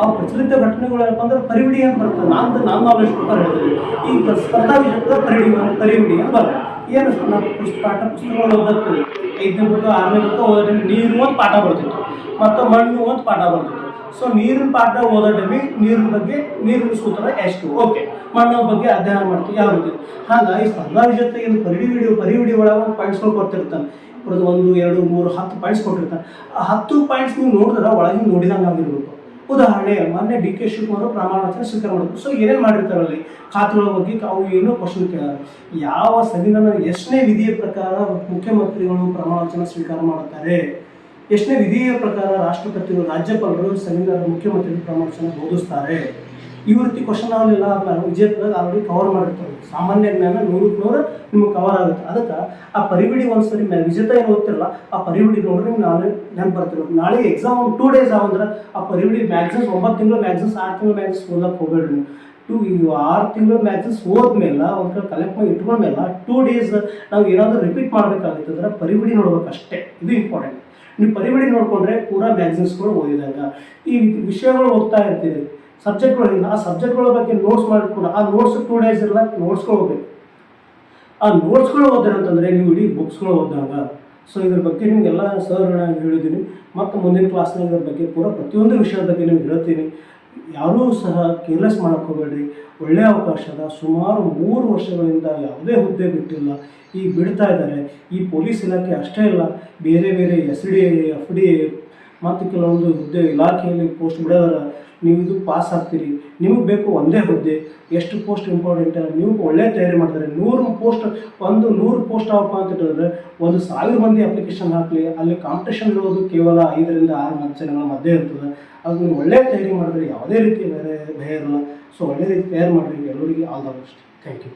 ಆ ಪ್ರಚಲಿತ ಘಟನೆಗಳು ಏನಪ್ಪ ಅಂದ್ರೆ ಪರಿವಿಡಿ ಅಂತ ಬರ್ತದೆ. ನಾನು ನಾಲೆಜ್ ಪ್ರಕಾರ ಹೇಳಿದ್ವಿ ಈ ಸ್ಪರ್ಧಾ ವಿಜೇತದ ಪರಿವಿಡಿ ಅಂತ ಬರ್ತದೆ. ಏನು ನಾವು ಪುಸ್ತಕಗಳು ಓದತ್ತೀವಿ 5ನೇ ಬುಕ್ 6ನೇ ಬುಕ್ ಓದೋ ಟೈಮಿಗೆ ನೀರು ಒಂದು ಪಾಠ ಬರ್ತಿತ್ತು ಮತ್ತು ಮಣ್ಣು ಒಂದು ಪಾಠ ಬರ್ತಿತ್ತು. ಸೊ ನೀರಿನ ಪಾಠ ಓದೋ ಟೈಮಿಗೆ ನೀರಿನ ಬಗ್ಗೆ ನೀರಿನ ಸೂತ್ರ ಎಷ್ಟು ಓಕೆ, ಮಣ್ಣಿನ ಬಗ್ಗೆ ಅಧ್ಯಯನ ಮಾಡ್ತೀವಿ ಯಾವ ರೀತಿ. ಹಾಗಾಗಿ ಸ್ಪರ್ಧಾ ವಿಜೇತ ಏನು ಪರಿವಿಡಿ ಒಳಗೆ ಒಂದು ಪಾಯಿಂಟ್ಸ್ಗಳು ಕೊಡ್ತಿರ್ತಾನೆ. 1 2 3 10 ಪಾಯಿಂಟ್ಸ್ ಕೊಟ್ಟಿರ್ತಾನೆ. ಆ 10 ಪಾಯಿಂಟ್ಸ್ ನೀವು ನೋಡಿದ್ರೆ ಒಳಗೆ ನೋಡಿದಂಗೆ ಆಗಿರ್ಬೇಕು. ಉದಾಹರಣೆ ಮೊನ್ನೆ DK ಶಿವಕುಮಾರ್ ಪ್ರಮಾಣ ವಚನ ಸ್ವೀಕಾರ ಮಾಡಬೇಕು. ಸೊ ಏನೇನು ಮಾಡಿರ್ತಾರಲ್ಲಿ ಖಾತೆಗಳ ಬಗ್ಗೆ ಅವು ಏನೋ ಕ್ವಶನ್ ಕೇಳಾರೆ. ಯಾವ ಸಂವಿಧಾನ ಎಷ್ಟನೇ ವಿಧಿಯ ಪ್ರಕಾರ ಮುಖ್ಯಮಂತ್ರಿಗಳು ಪ್ರಮಾಣ ವಚನ ಸ್ವೀಕಾರ ಮಾಡುತ್ತಾರೆ, ಎಷ್ಟನೇ ವಿಧಿಯ ಪ್ರಕಾರ ರಾಷ್ಟ್ರಪತಿಗಳು ರಾಜ್ಯಪಾಲರು ಸಂವಿಧಾನ ಮುಖ್ಯಮಂತ್ರಿಗಳು ಪ್ರಮಾಣ ವಚನ ಬೋಧಿಸ್ತಾರೆ. ಈ ರೀತಿ ಕ್ವಶನ್ ಅವನ್ನೆಲ್ಲ ವಿಜೇತದಾಗ ಆಲ್ರೆಡಿ ಕವರ್ ಮಾಡಿರ್ತಾರೆ. ಸಾಮಾನ್ಯ ಜ್ಞಾನ 100ಕ್ಕೆ 100 ನಿಮ್ಗೆ ಕವರ್ ಆಗುತ್ತೆ. ಅದಕ್ಕೆ ಆ ಪರಿವಿಡಿ ಒಂದ್ಸರಿ ವಿಜೇತ ಏನು ಓದ್ತಿರಲ್ಲ ಆ ಪರಿವಿಡಿ ನೋಡ್ರಿ ನಿಮ್ಗೆ ನಾಳೆ ನೆನಪು ಬರ್ತಿರೋದು. ನಾಳೆ ಎಕ್ಸಾಮ್ 2 ಡೇಸ್ ಆವಂದ್ರೆ ಆ ಪರಿವಿಡಿ ಮ್ಯಾಗ್ಝಿನ್ಸ್ 9 ತಿಂಗಳು ಮ್ಯಾಗ್ಝಿನ್ಸ್ 6 ತಿಂಗಳು ಮ್ಯಾಗ್ಝಿನ್ಸ್ ಓದಕ್ಕೆ ಹೋಗ್ಬೇಡ್ರಿ ನೀವು. 6 ತಿಂಗಳು ಮ್ಯಾಗ್ಝಿನ್ಸ್ ಹೋದ್ಮೇಲೆ ಒಂದು ಕಡೆ ಕಲೆಕ್ಟ್ ಮಾಡಿ ಇಟ್ಕೊಂಡ್ಮೇಲೆ 2 ಡೇಸ್ ನಾವು ಏನಾದರೂ ರಿಪೀಟ್ ಮಾಡಬೇಕಾಗುತ್ತೆ ಅಂದ್ರೆ ಪರಿವಿಡಿ ನೋಡ್ಬೇಕು ಅಷ್ಟೇ. ಇದು ಇಂಪಾರ್ಟೆಂಟ್. ನೀವು ಪರಿವಿಡಿ ನೋಡಿಕೊಂಡ್ರೆ ಪೂರಾ ಮ್ಯಾಗ್ಝಿನ್ಸ್ಗಳು ಓದಿದಾಗ ಈ ವಿಷಯಗಳು ಓದ್ತಾ ಇರ್ತೀರಿ. ಸಬ್ಜೆಕ್ಟ್ಗಳಿಲ್ಲ ಆ ಸಬ್ಜೆಕ್ಟ್ಗಳ ಬಗ್ಗೆ ನೋಟ್ಸ್ ಮಾಡಿಕೊಂಡು ಆ ನೋಟ್ಸ್ 2 ಡೇಸ್ ಇರಲ್ಲ ನೋಟ್ಸ್ಗಳು ಹೋಗ್ಬೇಕು. ಆ ನೋಟ್ಸ್ಗಳು ಓದಿದ್ರೆ ಅಂತಂದರೆ ನೀವು ಇಡೀ ಬುಕ್ಸ್ಗಳು ಓದಿದಾಗ. ಸೊ ಇದ್ರ ಬಗ್ಗೆ ನಿಮಗೆಲ್ಲ ಸರ್ ಹೇಳಿದ್ದೀನಿ. ಮತ್ತು ಮುಂದಿನ ಕ್ಲಾಸ್ನಾಗ ಇದ್ರ ಬಗ್ಗೆ ಪೂರ ಪ್ರತಿಯೊಂದು ವಿಷಯದ ಬಗ್ಗೆ ನಿಮ್ಗೆ ಹೇಳ್ತೀನಿ. ಯಾರೂ ಸಹ ಕೇರ್ಲೆಸ್ ಮಾಡೋಕ್ಕೆ ಹೋಗಬೇಡ್ರಿ. ಒಳ್ಳೆಯ ಅವಕಾಶ ಅದ. ಸುಮಾರು 3 ವರ್ಷಗಳಿಂದ ಯಾವುದೇ ಹುದ್ದೆ ಬಿಟ್ಟಿಲ್ಲ. ಈಗ ಬಿಡ್ತಾ ಇದ್ದಾರೆ. ಈ ಪೊಲೀಸ್ ಇಲಾಖೆ ಅಷ್ಟೇ ಇಲ್ಲ, ಬೇರೆ ಬೇರೆ SDA FDA ಮತ್ತು ಕೆಲವೊಂದು ಹುದ್ದೆ ಇಲಾಖೆಯಲ್ಲಿ ಪೋಸ್ಟ್ ಬಿಡೋದಾರ. ನೀವು ಇದು ಪಾಸ್ ಆಗ್ತೀರಿ. ನಿಮಗೆ ಬೇಕು ಒಂದೇ ಹುದ್ದೆ. ಎಷ್ಟು ಪೋಸ್ಟ್ ಇಂಪಾರ್ಟೆಂಟ್ ಅಲ್ಲ. ನೀವು ಒಳ್ಳೆ ತಯಾರಿ ಮಾಡ್ತಾರೆ. 100 ಪೋಸ್ಟ್ ಆಗಪ್ಪ ಅಂತ ಹೇಳಿದ್ರೆ 1000 ಮಂದಿ ಅಪ್ಲಿಕೇಶನ್ ಹಾಕಲಿ. ಅಲ್ಲಿ ಕಾಂಪಿಟೇಷನ್ ಇರೋದು ಕೇವಲ 5 ರಿಂದ 6 ಜನಗಳ ಮಧ್ಯೆ ಇರ್ತದೆ. ಅದು ನೀವು ಒಳ್ಳೆ ತಯಾರಿ ಮಾಡಿದ್ರೆ ಯಾವುದೇ ರೀತಿ ಭಯ ಇರಲ್ಲ. ಸೊ ಒಳ್ಳೆ ರೀತಿ ತಯಾರು ಮಾಡಿರಿ. ಎಲ್ಲರಿಗೆ all the best. Thank you.